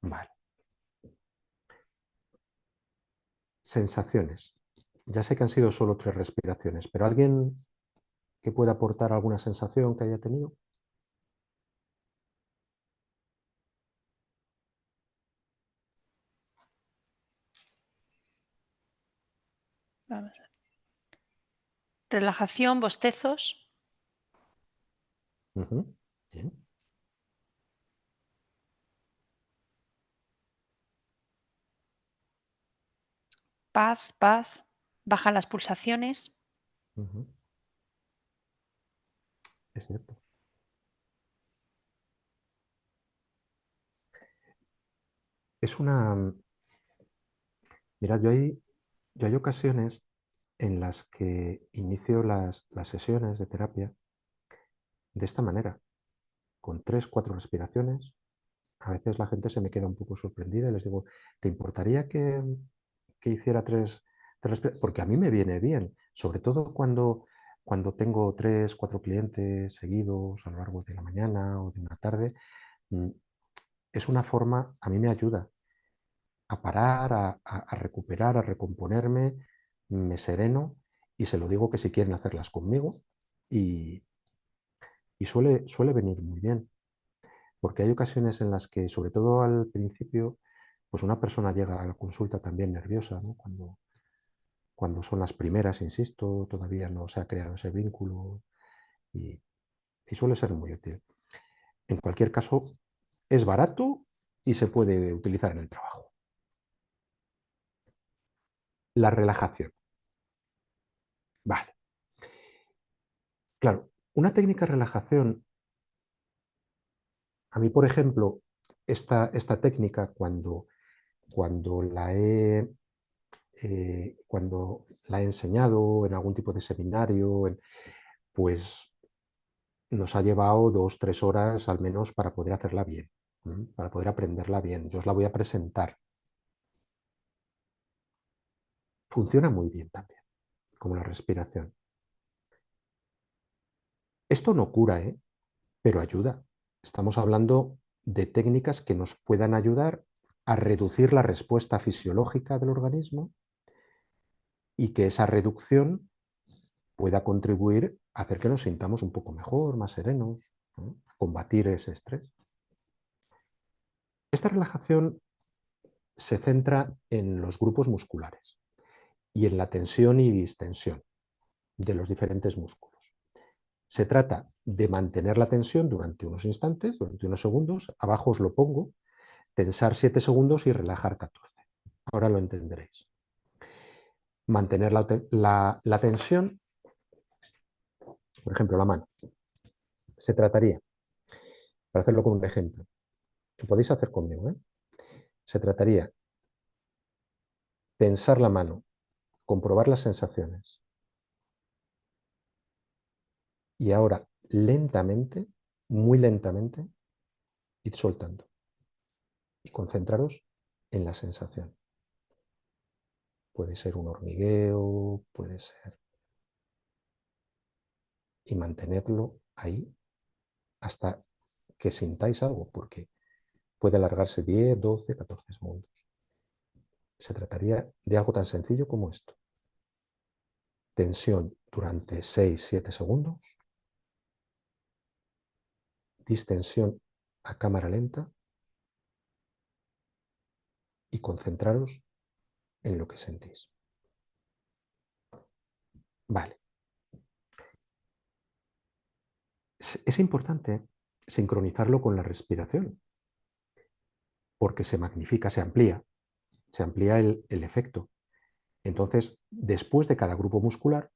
Vale. Sensaciones. Ya sé que han sido solo 3 respiraciones, pero ¿alguien que pueda aportar alguna sensación que haya tenido? Vamos a ver. Relajación, bostezos. Bien. Paz, paz. Bajan las pulsaciones. Es cierto. Es una... Mirad, yo hay ocasiones en las que inicio las sesiones de terapia de esta manera, con 3, 4 respiraciones. A veces la gente se me queda un poco sorprendida y les digo, ¿te importaría que hiciera 3 respiraciones? Porque a mí me viene bien, sobre todo cuando tengo 3, 4 clientes seguidos a lo largo de la mañana o de una tarde. Es una forma, a mí me ayuda a parar, a recuperar, a recomponerme, me sereno y se lo digo que si quieren hacerlas conmigo y, y suele venir muy bien, porque hay ocasiones en las que, sobre todo al principio, pues una persona llega a la consulta también nerviosa, ¿no? Cuando son las primeras, insisto, todavía no se ha creado ese vínculo y, y suele ser muy útil. En cualquier caso, es barato y se puede utilizar en el trabajo. La relajación. Vale. Claro, una técnica de relajación, a mí, por ejemplo, esta técnica, cuando cuando la he enseñado en algún tipo de seminario, pues nos ha llevado 2, 3 horas al menos para poder hacerla bien, para poder aprenderla bien. Yo os la voy a presentar. Funciona muy bien también, como la respiración. Esto no cura, pero ayuda. Estamos hablando de técnicas que nos puedan ayudar a reducir la respuesta fisiológica del organismo y que esa reducción pueda contribuir a hacer que nos sintamos un poco mejor, más serenos, ¿no? Combatir ese estrés. Esta relajación se centra en los grupos musculares y en la tensión y distensión de los diferentes músculos. Se trata de mantener la tensión durante unos instantes, durante unos segundos. Abajo os lo pongo. Tensar 7 segundos y relajar 14. Ahora lo entenderéis. Mantener la tensión, por ejemplo, la mano. Se trataría, para hacerlo con un ejemplo, que podéis hacer conmigo, se trataría tensar la mano, comprobar las sensaciones y ahora lentamente, muy lentamente, id soltando y concentraros en la sensación. Puede ser un hormigueo, puede ser... Y mantenerlo ahí hasta que sintáis algo, porque puede alargarse 10, 12, 14 segundos. Se trataría de algo tan sencillo como esto. Tensión durante 6, 7 segundos. Distensión a cámara lenta. Y concentraros en lo que sentís. Vale. Es importante sincronizarlo con la respiración, porque se magnifica, se amplía el efecto. Entonces, después de cada grupo muscular,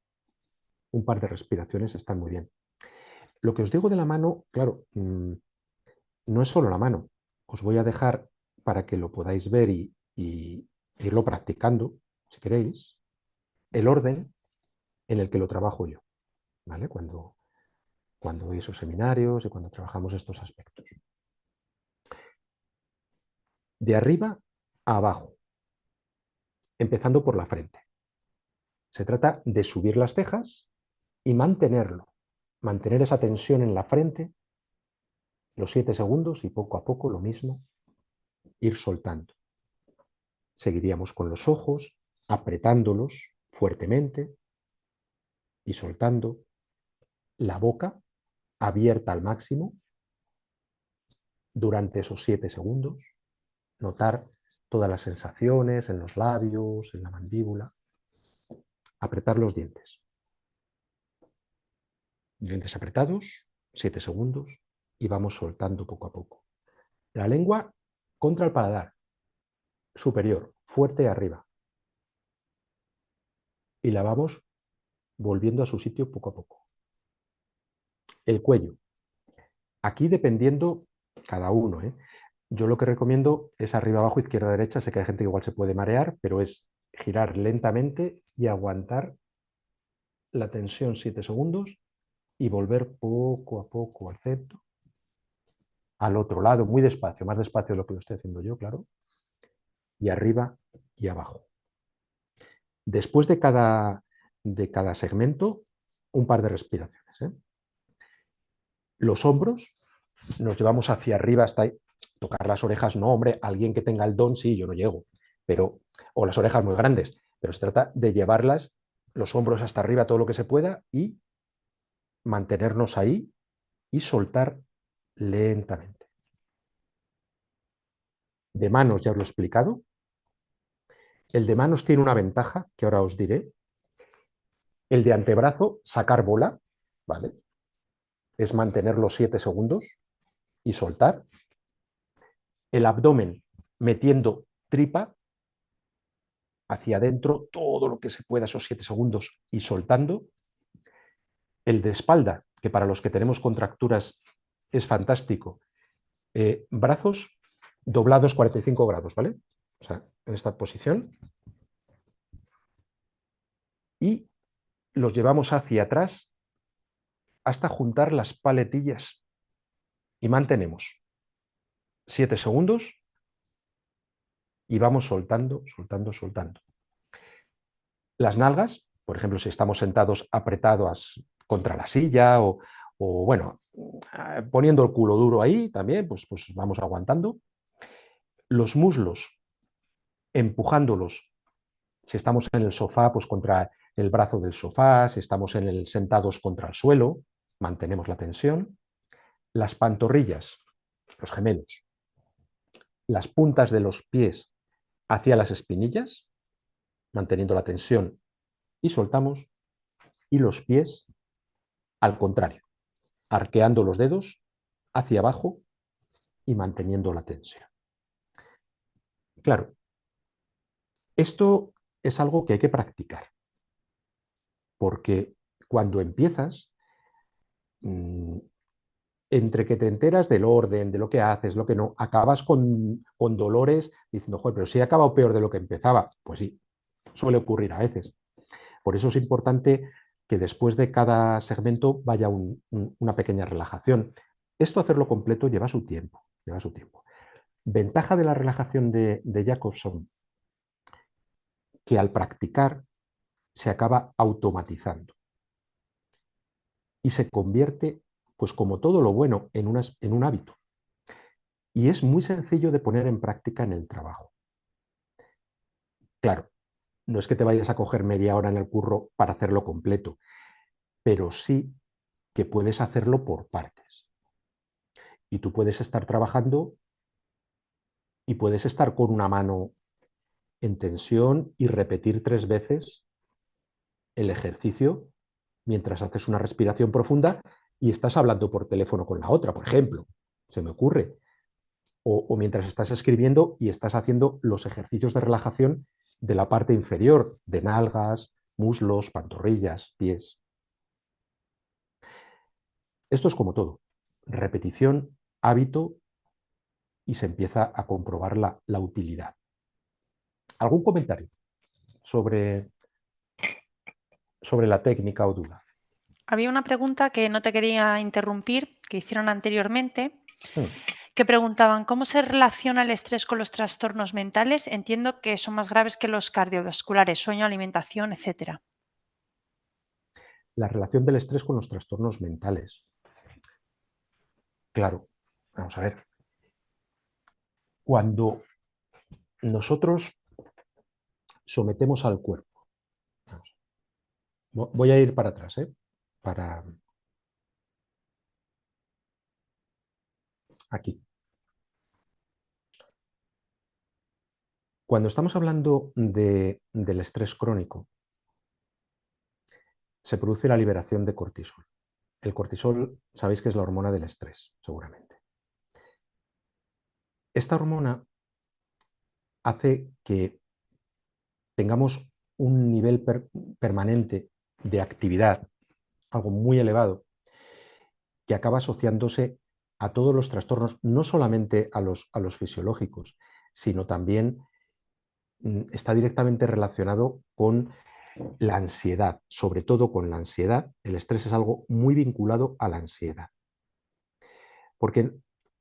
un par de respiraciones están muy bien. Lo que os digo de la mano, claro, no es solo la mano. Os voy a dejar para que lo podáis ver y irlo practicando, si queréis, el orden en el que lo trabajo yo, ¿vale? Cuando doy esos seminarios y cuando trabajamos estos aspectos. de arriba a abajo, empezando por la frente. Se trata de subir las cejas y mantenerlo, mantener esa tensión en la frente los 7 segundos y poco a poco lo mismo, ir soltando. Seguiríamos con los ojos, apretándolos fuertemente y soltando, la boca abierta al máximo durante esos 7 segundos, notar todas las sensaciones en los labios, en la mandíbula, apretar los dientes. Dientes apretados, 7 segundos y vamos soltando poco a poco. La lengua contra el paladar, superior, fuerte arriba. Y la vamos volviendo a su sitio poco a poco. El cuello. Aquí dependiendo cada uno, ¿eh? Yo lo que recomiendo es arriba, abajo, izquierda, derecha. Sé que hay gente que igual se puede marear, pero es girar lentamente y aguantar la tensión 7 segundos y volver poco a poco al centro. Al otro lado, muy despacio, más despacio de lo que lo estoy haciendo yo, claro. Y arriba y abajo. Después de cada segmento, un par de respiraciones, ¿eh? Los hombros nos llevamos hacia arriba hasta ahí. Tocar las orejas, no, hombre, alguien que tenga el don, sí, yo no llego, pero, o las orejas muy grandes, pero se trata de llevarlas, los hombros hasta arriba todo lo que se pueda y mantenernos ahí y soltar lentamente. De manos ya os lo he explicado. El de manos tiene una ventaja que ahora os diré. El de antebrazo, sacar bola, ¿vale? Es mantener los 7 segundos y soltar. El abdomen, metiendo tripa hacia adentro, todo lo que se pueda esos 7 segundos y soltando. El de espalda, que para los que tenemos contracturas es fantástico. Brazos doblados 45 grados, ¿vale? O sea, en esta posición. Y los llevamos hacia atrás hasta juntar las paletillas. Y mantenemos 7 segundos y vamos soltando, soltando, soltando. Las nalgas, por ejemplo, si estamos sentados apretados contra la silla o bueno, poniendo el culo duro ahí también, pues vamos aguantando. Los muslos, empujándolos. Si estamos en el sofá, pues contra el brazo del sofá. Si estamos sentados contra el suelo, mantenemos la tensión. Las pantorrillas, los gemelos. Las puntas de los pies hacia las espinillas, manteniendo la tensión y soltamos. Y los pies al contrario, arqueando los dedos hacia abajo y manteniendo la tensión. Claro, esto es algo que hay que practicar, porque cuando empiezas, entre que te enteras del orden, de lo que haces, lo que no, acabas con dolores diciendo, joder, pero si he acabado peor de lo que empezaba. Pues sí, suele ocurrir a veces. Por eso es importante que después de cada segmento vaya una pequeña relajación. Esto hacerlo completo lleva su tiempo, lleva su tiempo. Ventaja de la relajación de Jacobson, que al practicar se acaba automatizando y se convierte, pues como todo lo bueno, en un hábito. Y es muy sencillo de poner en práctica en el trabajo. Claro, no es que te vayas a coger media hora en el curro para hacerlo completo, pero sí que puedes hacerlo por partes. Y tú puedes estar trabajando y puedes estar con una mano en tensión y repetir 3 veces el ejercicio mientras haces una respiración profunda y estás hablando por teléfono con la otra, por ejemplo, se me ocurre. O mientras estás escribiendo y estás haciendo los ejercicios de relajación de la parte inferior, de nalgas, muslos, pantorrillas, pies. Esto es como todo, repetición, hábito y se empieza a comprobar la utilidad. ¿Algún comentario sobre la técnica o duda? Había una pregunta que no te quería interrumpir, que hicieron anteriormente, que preguntaban cómo se relaciona el estrés con los trastornos mentales. Entiendo que son más graves que los cardiovasculares, sueño, alimentación, etcétera. La relación del estrés con los trastornos mentales. Claro, vamos a ver. Cuando nosotros sometemos al cuerpo, vamos, voy a ir para atrás, para aquí. Cuando estamos hablando del estrés crónico, se produce la liberación de cortisol. El cortisol, sabéis que es la hormona del estrés, seguramente. Esta hormona hace que tengamos un nivel permanente de actividad, algo muy elevado, que acaba asociándose a todos los trastornos, no solamente a los fisiológicos, sino también está directamente relacionado con la ansiedad, sobre todo con la ansiedad. El estrés es algo muy vinculado a la ansiedad. Porque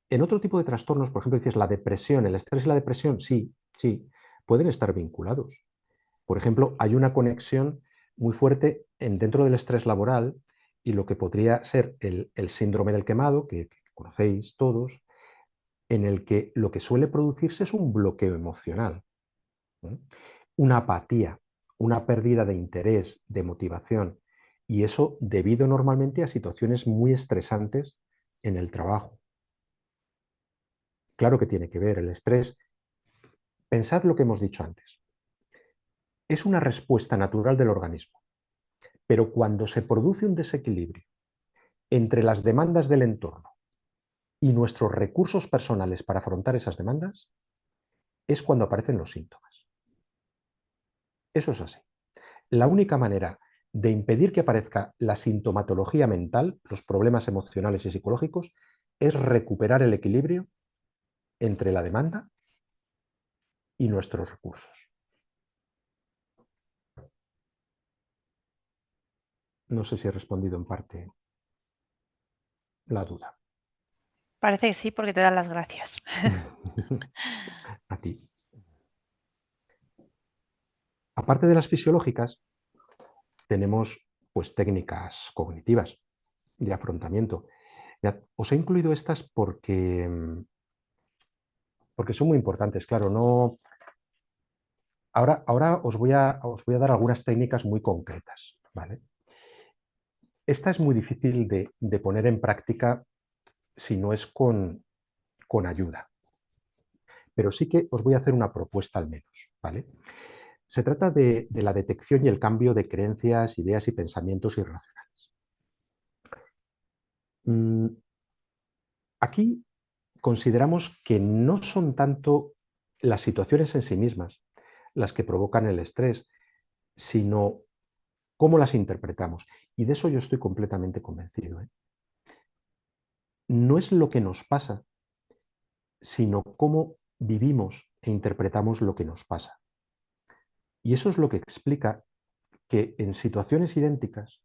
en otro tipo de trastornos, por ejemplo, dices la depresión, el estrés y la depresión, sí, sí, pueden estar vinculados. Por ejemplo, hay una conexión muy fuerte dentro del estrés laboral y lo que podría ser el síndrome del quemado, que conocéis todos, en el que lo que suele producirse es un bloqueo emocional, ¿no? Una apatía, una pérdida de interés, de motivación, y eso debido normalmente a situaciones muy estresantes en el trabajo. Claro que tiene que ver el estrés. Pensad lo que hemos dicho antes. Es una respuesta natural del organismo, pero cuando se produce un desequilibrio entre las demandas del entorno y nuestros recursos personales para afrontar esas demandas, es cuando aparecen los síntomas. Eso es así. La única manera de impedir que aparezca la sintomatología mental, los problemas emocionales y psicológicos, es recuperar el equilibrio entre la demanda y nuestros recursos. No sé si he respondido en parte la duda. Parece que sí, porque te dan las gracias. A ti. Aparte de las fisiológicas, tenemos pues técnicas cognitivas de afrontamiento. Ya, os he incluido estas porque son muy importantes. Claro, no. Ahora os voy a dar algunas técnicas muy concretas, ¿vale? Esta es muy difícil de poner en práctica si no es con ayuda, pero sí que os voy a hacer una propuesta al menos, ¿vale? Se trata de la detección y el cambio de creencias, ideas y pensamientos irracionales. Aquí consideramos que no son tanto las situaciones en sí mismas las que provocan el estrés, sino cómo las interpretamos. Y de eso yo estoy completamente convencido, ¿eh? No es lo que nos pasa, sino cómo vivimos e interpretamos lo que nos pasa. Y eso es lo que explica que en situaciones idénticas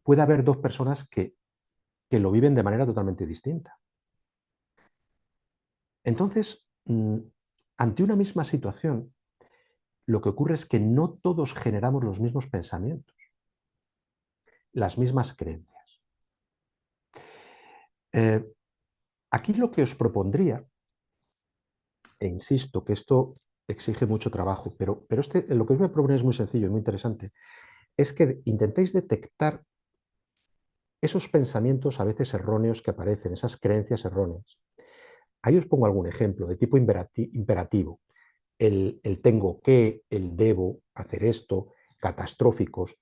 puede haber dos personas que lo viven de manera totalmente distinta. Entonces, ante una misma situación, lo que ocurre es que no todos generamos los mismos pensamientos, las mismas creencias. Eh, Aquí lo que os propondría, e insisto que esto exige mucho trabajo, pero lo que os voy a proponer es muy sencillo, es muy interesante, es que intentéis detectar esos pensamientos a veces erróneos que aparecen, esas creencias erróneas. Ahí os pongo algún ejemplo de tipo imperativo. El tengo que, el debo hacer esto, catastróficos,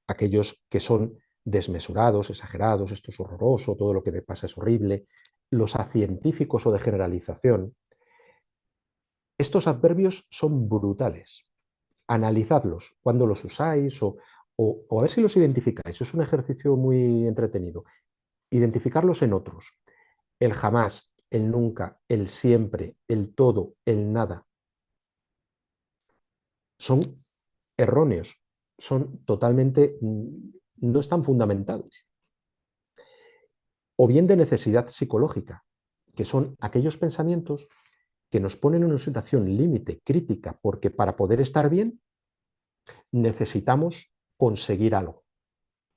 aquellos que son desmesurados, exagerados, esto es horroroso, todo lo que me pasa es horrible, los acientíficos o de generalización. Estos adverbios son brutales. Analizadlos cuando los usáis o a ver si los identificáis. Es un ejercicio muy entretenido. Identificarlos en otros. El jamás, el nunca, el siempre, el todo, el nada. Son erróneos, son totalmente, no están fundamentados. o bien de necesidad psicológica, que son aquellos pensamientos que nos ponen en una situación límite, crítica, porque para poder estar bien necesitamos conseguir algo,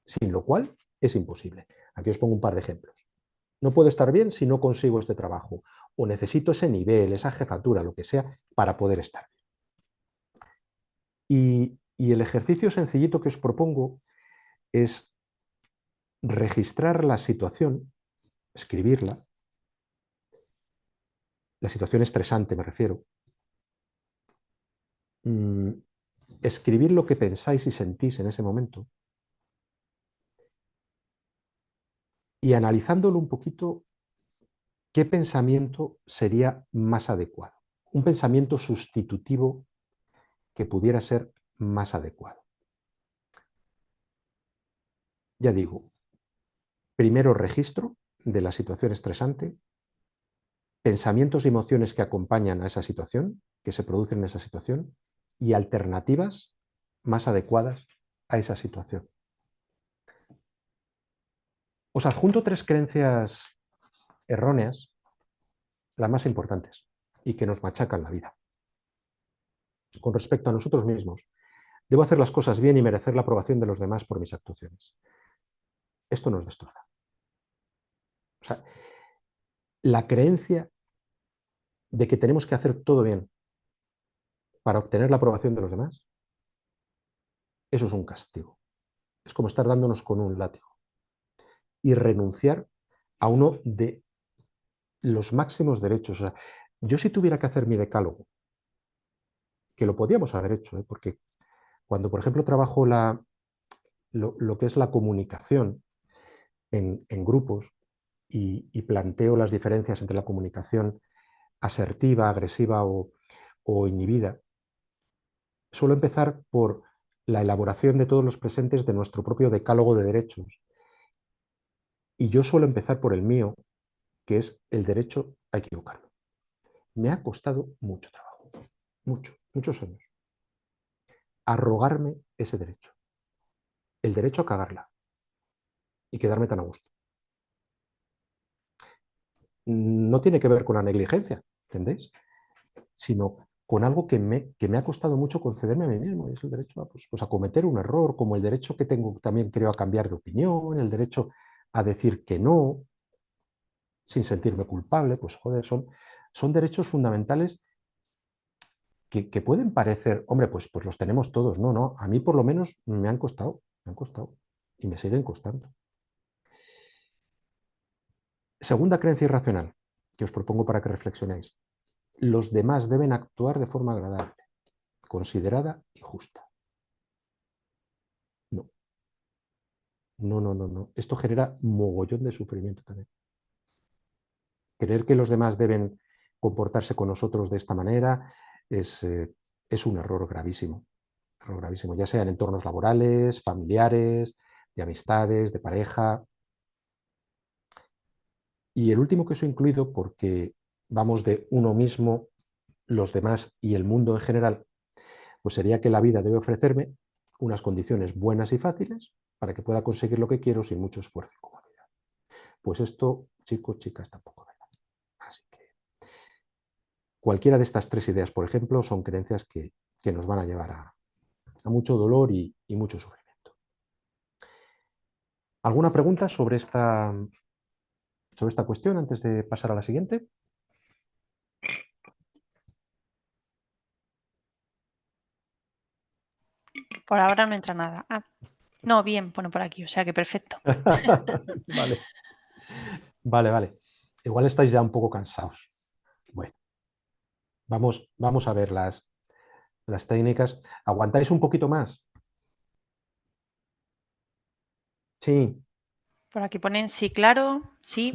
sin lo cual es imposible. Aquí os pongo un par de ejemplos. No puedo estar bien si no consigo este trabajo, o necesito ese nivel, esa jefatura, lo que sea, para poder estar bien. Y el ejercicio sencillito que os propongo es registrar la situación, escribirla, la situación estresante me refiero, escribir lo que pensáis y sentís en ese momento, y analizándolo un poquito, ¿qué pensamiento sería más adecuado? Un pensamiento sustitutivo que pudiera ser más adecuado. Ya digo, primero registro de la situación estresante, pensamientos y emociones que acompañan a esa situación, que se producen en esa situación, y alternativas más adecuadas a esa situación. Os adjunto 3 creencias erróneas, las más importantes, y que nos machacan la vida. Con respecto a nosotros mismos, debo hacer las cosas bien y merecer la aprobación de los demás por mis actuaciones. Esto nos destroza. O sea, la creencia de que tenemos que hacer todo bien para obtener la aprobación de los demás, eso es un castigo. Es como estar dándonos con un látigo y renunciar a uno de los máximos derechos. O sea, yo si tuviera que hacer mi decálogo, que lo podíamos haber hecho, porque cuando, por ejemplo, trabajo lo que es la comunicación en grupos y planteo las diferencias entre la comunicación asertiva, agresiva o inhibida, suelo empezar por la elaboración de todos los presentes de nuestro propio decálogo de derechos. Y yo suelo empezar por el mío, que es el derecho a equivocarme. Me ha costado mucho trabajo, muchos años, arrogarme ese derecho, el derecho a cagarla y quedarme tan a gusto. No tiene que ver con la negligencia, ¿entendéis? Sino con algo que me ha costado mucho concederme a mí mismo, y es el derecho a cometer un error, como el derecho que tengo también, creo, a cambiar de opinión, el derecho a decir que no, sin sentirme culpable, pues joder, son derechos fundamentales que pueden parecer, hombre, pues los tenemos todos, no, a mí por lo menos me han costado, y me siguen costando. Segunda creencia irracional que os propongo para que reflexionéis. Los demás deben actuar de forma agradable, considerada y justa. No, no. Esto genera mogollón de sufrimiento también. Creer que los demás deben comportarse con nosotros de esta manera es un error gravísimo, ya sea en entornos laborales, familiares, de amistades, de pareja. Y el último que os he incluido, porque vamos de uno mismo, los demás y el mundo en general, pues sería que la vida debe ofrecerme unas condiciones buenas y fáciles para que pueda conseguir lo que quiero sin mucho esfuerzo y comodidad. Pues esto, chicos, chicas, tampoco es verdad. Así que cualquiera de estas 3 ideas, por ejemplo, son creencias que nos van a llevar a mucho dolor y mucho sufrimiento. ¿Alguna pregunta sobre esta cuestión antes de pasar a la siguiente? Por ahora no entra nada. Ah, no, bien, pone por aquí, o sea que perfecto. Vale. Igual estáis ya un poco cansados. Bueno, vamos a ver las técnicas. ¿Aguantáis un poquito más? Sí. Por aquí ponen sí, claro, sí.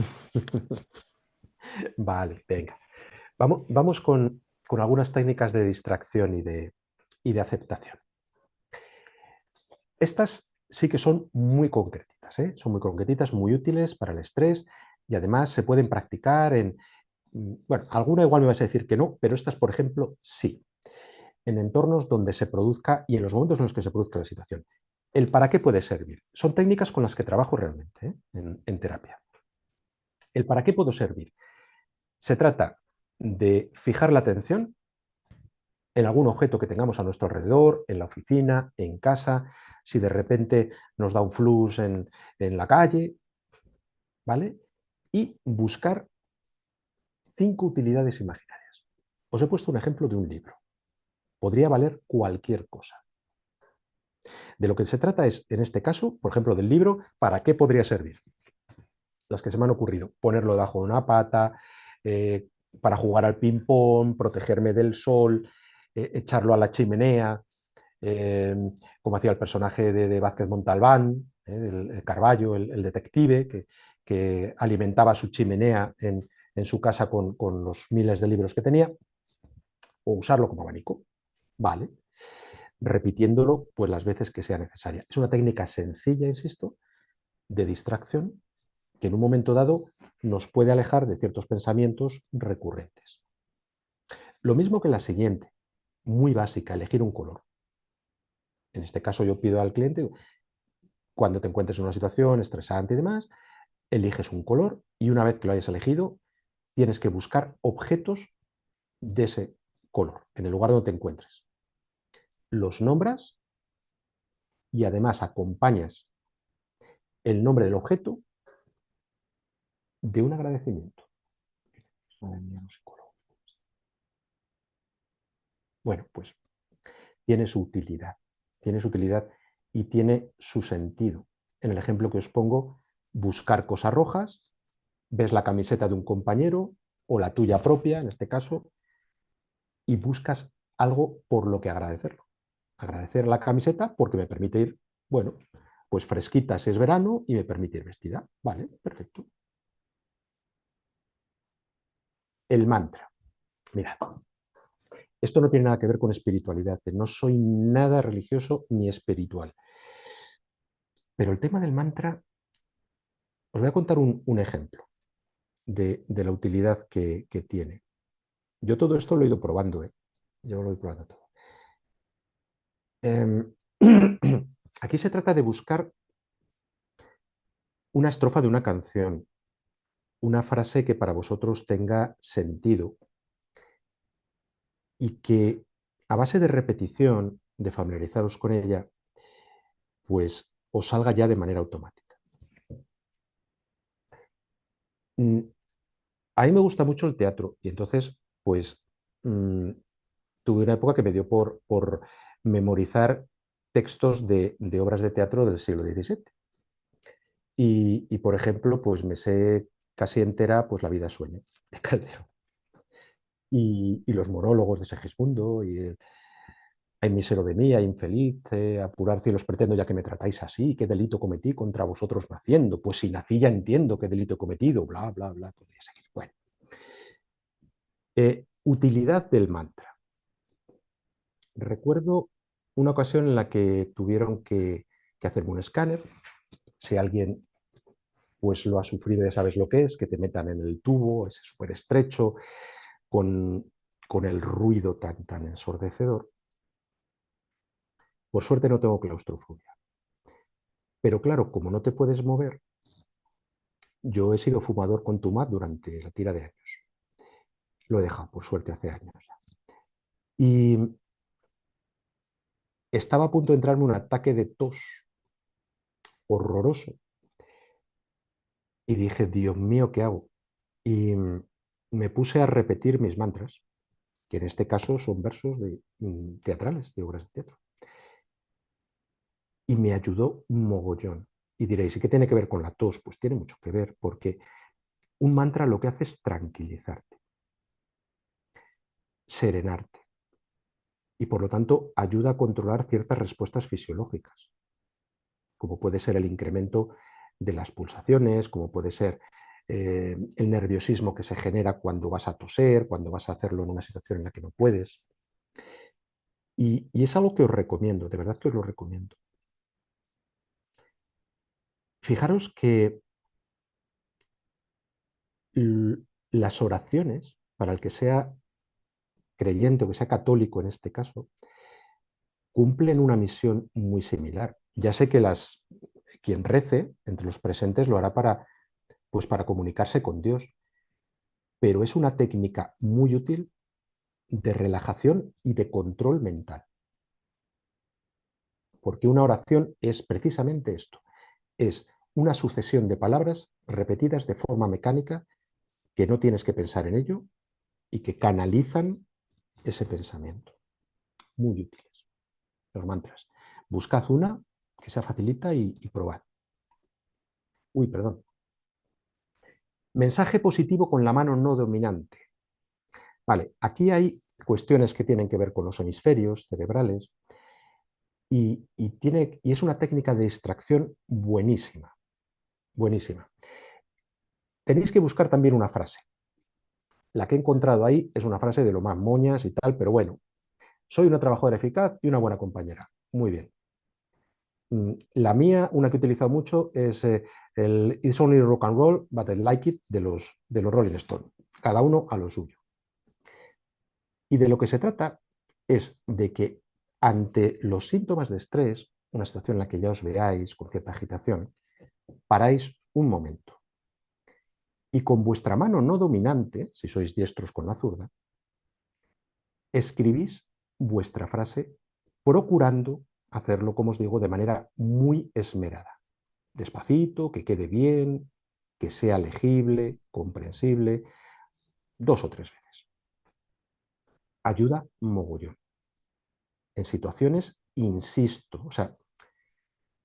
Vale, venga. Vamos con algunas técnicas de distracción y de aceptación. Estas sí que son muy concretitas, ¿eh? Son muy concretitas, muy útiles para el estrés y además se pueden practicar bueno, alguna igual me vas a decir que no, pero estas, por ejemplo, sí, en entornos donde se produzca y en los momentos en los que se produzca la situación. ¿El para qué puede servir? Son técnicas con las que trabajo realmente, ¿eh? en terapia. ¿El para qué puedo servir? Se trata de fijar la atención en algún objeto que tengamos a nuestro alrededor, en la oficina, en casa, si de repente nos da un flux en la calle, ¿vale? Y buscar 5 utilidades imaginarias. Os he puesto un ejemplo de un libro. Podría valer cualquier cosa. De lo que se trata es, en este caso, por ejemplo, del libro, ¿para qué podría servir? Las que se me han ocurrido. Ponerlo debajo de una pata, eh, para jugar al ping-pong, protegerme del sol, echarlo a la chimenea, eh, como hacía el personaje de Vázquez Montalbán, el Carballo, el detective, que alimentaba su chimenea en su casa con los miles de libros que tenía, o usarlo como abanico. Vale, repitiéndolo pues las veces que sea necesaria. Es una técnica sencilla, insisto, de distracción que en un momento dado nos puede alejar de ciertos pensamientos recurrentes. Lo mismo que la siguiente, muy básica, elegir un color. En este caso yo pido al cliente, cuando te encuentres en una situación estresante y demás, eliges un color y una vez que lo hayas elegido, tienes que buscar objetos de ese color en el lugar donde te encuentres. Los nombras y además acompañas el nombre del objeto de un agradecimiento. Bueno, pues tiene su utilidad y tiene su sentido. En el ejemplo que os pongo, buscar cosas rojas, ves la camiseta de un compañero o la tuya propia, en este caso, y buscas algo por lo que agradecerlo. Agradecer la camiseta porque me permite ir, bueno, pues fresquita si es verano y me permite ir vestida. Vale, perfecto. El mantra. Mirad, esto no tiene nada que ver con espiritualidad. No soy nada religioso ni espiritual. Pero el tema del mantra, os voy a contar un ejemplo de la utilidad que tiene. Yo todo esto lo he ido probando, ¿eh? Yo lo he ido probando todo. Aquí se trata de buscar una estrofa de una canción, una frase que para vosotros tenga sentido y que a base de repetición, de familiarizaros con ella, pues os salga ya de manera automática. A mí me gusta mucho el teatro y entonces, pues, tuve una época que me dio por memorizar textos de obras de teatro del siglo XVII. Y, por ejemplo, pues me sé casi entera pues, La vida sueño, de Calderón. Y los monólogos de Segismundo, y Ay, mísero de mí, ay, infeliz, apurar cielos pretendo ya que me tratáis así, qué delito cometí contra vosotros naciendo, pues si nací ya entiendo qué delito he cometido, bla, bla, bla, podría seguir. Bueno, utilidad del mantra. Recuerdo una ocasión en la que tuvieron que hacerme un escáner. Si alguien pues lo ha sufrido, ya sabes lo que es, que te metan en el tubo, ese súper estrecho, con, con el ruido tan ensordecedor. Por suerte no tengo claustrofobia. Pero claro, como no te puedes mover, yo he sido fumador contumaz durante la tira de años. Lo he dejado, por suerte, hace años ya. Y estaba a punto de entrarme un ataque de tos horroroso. Y dije, Dios mío, ¿qué hago? Y me puse a repetir mis mantras, que en este caso son versos teatrales, de obras de teatro. Y me ayudó un mogollón. Y diréis, ¿y qué tiene que ver con la tos? Pues tiene mucho que ver, porque un mantra lo que hace es tranquilizarte, serenarte, y por lo tanto ayuda a controlar ciertas respuestas fisiológicas, como puede ser el incremento de las pulsaciones, como puede ser el nerviosismo que se genera cuando vas a toser, cuando vas a hacerlo en una situación en la que no puedes. Y es algo que os recomiendo, de verdad que os lo recomiendo. Fijaros que las oraciones, para el que sea creyente o que sea católico en este caso, cumplen una misión muy similar. Ya sé que quien rece entre los presentes lo hará Pues para comunicarse con Dios. Pero es una técnica muy útil de relajación y de control mental. Porque una oración es precisamente esto. Es una sucesión de palabras repetidas de forma mecánica que no tienes que pensar en ello y que canalizan ese pensamiento. Muy útiles. Los mantras. Buscad una que sea facilita y probad. Uy, perdón. Mensaje positivo con la mano no dominante. Vale, aquí hay cuestiones que tienen que ver con los hemisferios cerebrales y es una técnica de distracción buenísima, buenísima. Tenéis que buscar también una frase. La que he encontrado ahí es una frase de lo más moñas y tal, pero bueno, soy una trabajadora eficaz y una buena compañera. Muy bien. La mía, una que he utilizado mucho, es el It's only rock and roll, but I like it de los Rolling Stones. Cada uno a lo suyo. Y de lo que se trata es de que ante los síntomas de estrés, una situación en la que ya os veáis con cierta agitación, paráis un momento. Y con vuestra mano no dominante, si sois diestros con la zurda, escribís vuestra frase procurando hacerlo, como os digo, de manera muy esmerada. Despacito, que quede bien, que sea legible, comprensible, 2 o 3 veces. Ayuda mogollón. En situaciones, insisto, o sea,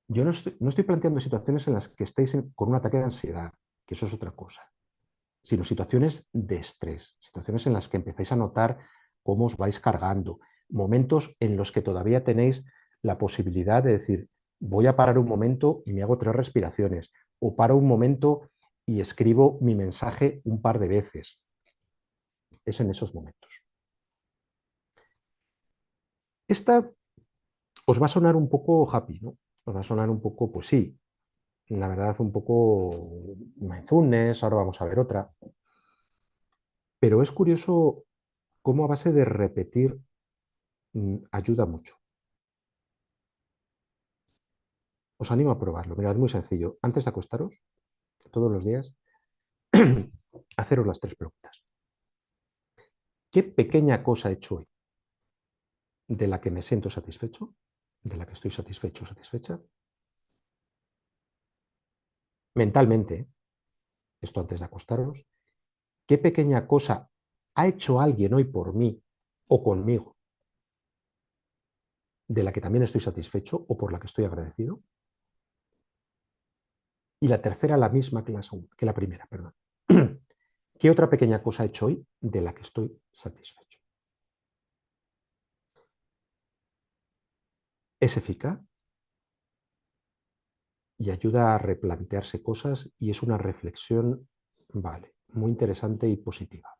yo no estoy planteando situaciones en las que estéis con un ataque de ansiedad, que eso es otra cosa, sino situaciones de estrés, situaciones en las que empezáis a notar cómo os vais cargando, momentos en los que todavía tenéis la posibilidad de decir, voy a parar un momento y me hago 3 respiraciones, o paro un momento y escribo mi mensaje un par de veces. Es en esos momentos. Esta os va a sonar un poco happy, ¿no? Os va a sonar un poco, pues sí, la verdad, un poco mindfulness, ahora vamos a ver otra. Pero es curioso cómo a base de repetir ayuda mucho. Os animo a probarlo. Mirad, es muy sencillo. Antes de acostaros, todos los días, haceros las 3 preguntas. ¿Qué pequeña cosa he hecho hoy de la que me siento satisfecho? ¿De la que estoy satisfecho o satisfecha? Mentalmente, esto antes de acostaros. ¿Qué pequeña cosa ha hecho alguien hoy por mí o conmigo de la que también estoy satisfecho o por la que estoy agradecido? Y la tercera, la misma que la primera, perdón. ¿Qué otra pequeña cosa he hecho hoy de la que estoy satisfecho? Es eficaz y ayuda a replantearse cosas y es una reflexión, vale, muy interesante y positiva.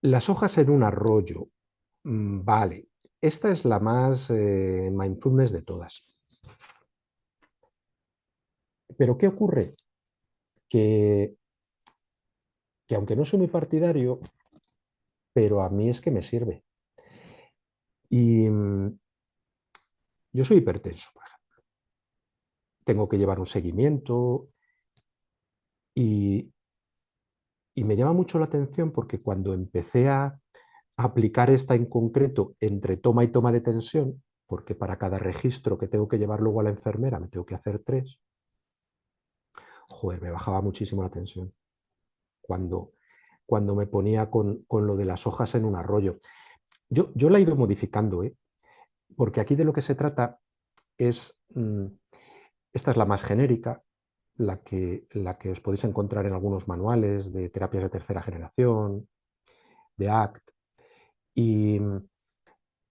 Las hojas en un arroyo, vale. Esta es la más mindfulness de todas. Pero ¿qué ocurre? Que aunque no soy muy partidario, pero a mí es que me sirve. Y yo soy hipertenso, por ejemplo. Tengo que llevar un seguimiento y me llama mucho la atención porque cuando empecé a aplicar esta en concreto entre toma y toma de tensión, porque para cada registro que tengo que llevar luego a la enfermera me tengo que hacer 3, joder, me bajaba muchísimo la tensión cuando me ponía con lo de las hojas en un arroyo. Yo la he ido modificando, ¿eh? Porque aquí de lo que se trata es, esta es la más genérica, la que os podéis encontrar en algunos manuales de terapias de tercera generación, de ACT, y,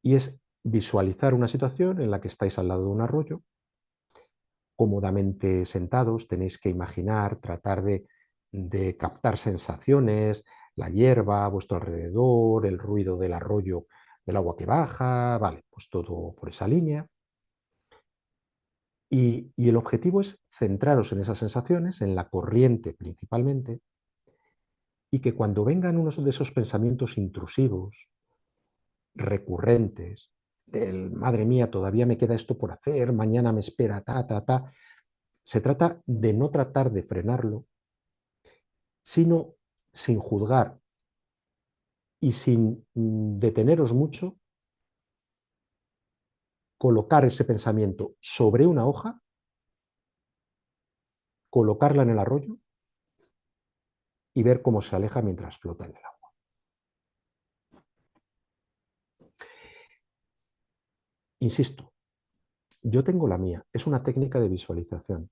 y es visualizar una situación en la que estáis al lado de un arroyo, cómodamente sentados, tenéis que imaginar, tratar de captar sensaciones, la hierba a vuestro alrededor, el ruido del arroyo, del agua que baja, vale, pues todo por esa línea. Y el objetivo es centraros en esas sensaciones, en la corriente principalmente, y que cuando vengan unos de esos pensamientos intrusivos, recurrentes, madre mía, todavía me queda esto por hacer, mañana me espera, ta. Se trata de no tratar de frenarlo, sino sin juzgar y sin deteneros mucho, colocar ese pensamiento sobre una hoja, colocarla en el arroyo y ver cómo se aleja mientras flota en el agua. Insisto, yo tengo la mía, es una técnica de visualización.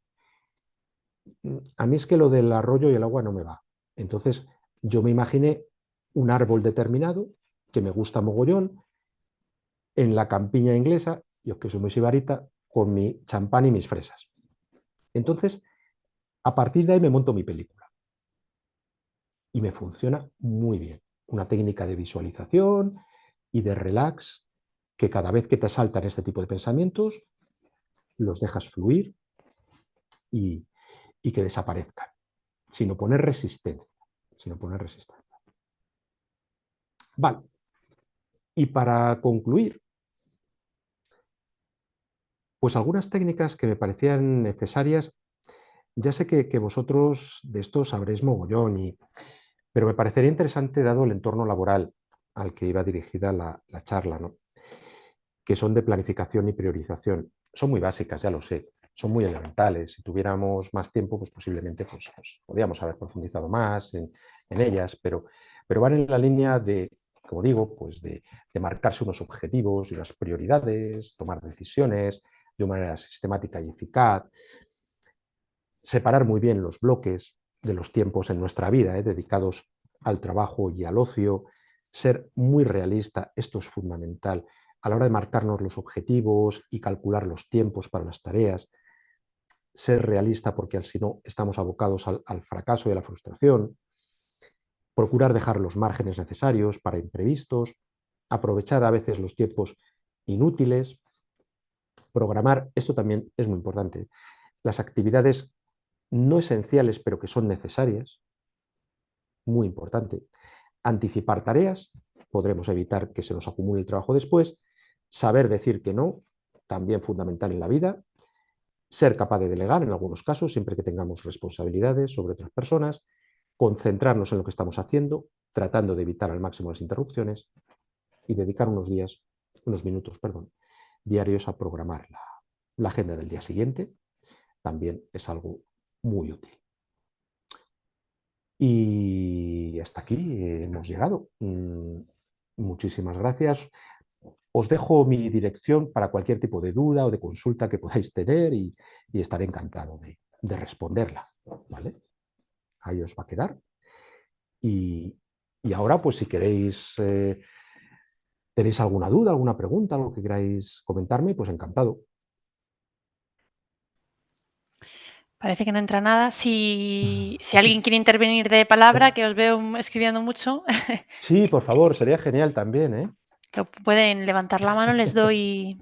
A mí es que lo del arroyo y el agua no me va. Entonces, yo me imaginé un árbol determinado que me gusta mogollón en la campiña inglesa, yo que soy muy sibarita, con mi champán y mis fresas. Entonces, a partir de ahí me monto mi película y me funciona muy bien. Una técnica de visualización y de relax que cada vez que te saltan este tipo de pensamientos, los dejas fluir y, y que desaparezcan, sin oponer resistencia, sin oponer resistencia. Vale. Y para concluir, pues algunas técnicas que me parecían necesarias. Ya sé que vosotros de esto sabréis mogollón, pero me parecería interesante dado el entorno laboral al que iba dirigida la charla, ¿no? Que son de planificación y priorización. Son muy básicas, ya lo sé, son muy elementales. Si tuviéramos más tiempo, pues posiblemente pues podríamos haber profundizado más en ellas, pero van en la línea de, como digo, pues de marcarse unos objetivos y unas prioridades, tomar decisiones de una manera sistemática y eficaz, separar muy bien los bloques de los tiempos en nuestra vida, dedicados al trabajo y al ocio, ser muy realista, esto es fundamental, a la hora de marcarnos los objetivos y calcular los tiempos para las tareas, ser realista porque si no estamos abocados al fracaso y a la frustración, procurar dejar los márgenes necesarios para imprevistos, aprovechar a veces los tiempos inútiles, programar, esto también es muy importante, las actividades no esenciales pero que son necesarias, muy importante. Anticipar tareas, podremos evitar que se nos acumule el trabajo después. Saber decir que no, también fundamental en la vida. Ser capaz de delegar en algunos casos, siempre que tengamos responsabilidades sobre otras personas. Concentrarnos en lo que estamos haciendo, tratando de evitar al máximo las interrupciones y dedicar unos minutos, diarios a programar la agenda del día siguiente. También es algo muy útil. Y hasta aquí hemos llegado. Muchísimas gracias. Os dejo mi dirección para cualquier tipo de duda o de consulta que podáis tener y estaré encantado de responderla. ¿Vale? Ahí os va a quedar. Y ahora, pues si queréis, tenéis alguna duda, alguna pregunta, algo que queráis comentarme, pues encantado. Parece que no entra nada. Si alguien quiere intervenir de palabra, que os veo escribiendo mucho, Sí, por favor, sería genial también, ¿eh? lo pueden levantar la mano, les doy.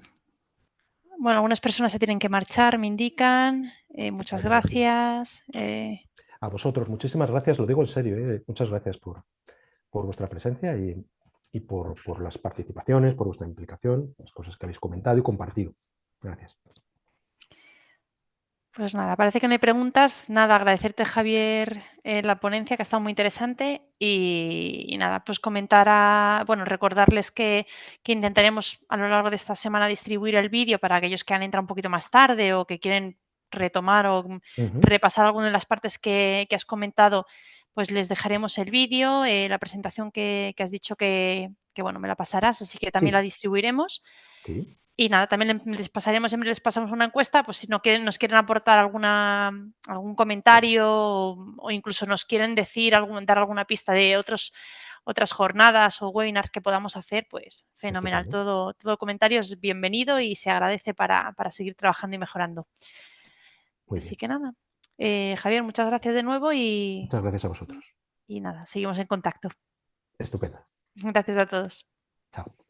Bueno, algunas personas se tienen que marchar, me indican. Muchas Me imagino. gracias. A vosotros, muchísimas gracias, lo digo en serio, ¿eh? Muchas gracias por vuestra presencia y por las participaciones, por vuestra implicación, las cosas que habéis comentado y compartido. Gracias. Pues nada, parece que no hay preguntas. Nada, agradecerte, Javier, la ponencia, que ha estado muy interesante. Y nada, pues bueno, recordarles que intentaremos a lo largo de esta semana distribuir el vídeo para aquellos que han entrado un poquito más tarde o que quieren retomar o repasar alguna de las partes que has comentado, pues les dejaremos el vídeo, la presentación que has dicho que, bueno, me la pasarás, así que también la Sí, distribuiremos. sí, Y nada, también siempre les pasamos una encuesta, pues si nos quieren aportar algún comentario o incluso nos quieren dar alguna pista de otras jornadas o webinars que podamos hacer, pues fenomenal. estupendo. Todo comentario es bienvenido y se agradece para seguir trabajando y mejorando. Muy Así bien. que nada, Javier, muchas gracias de nuevo Muchas gracias a vosotros. y nada, seguimos en contacto. Estupendo. Gracias a todos. Chao.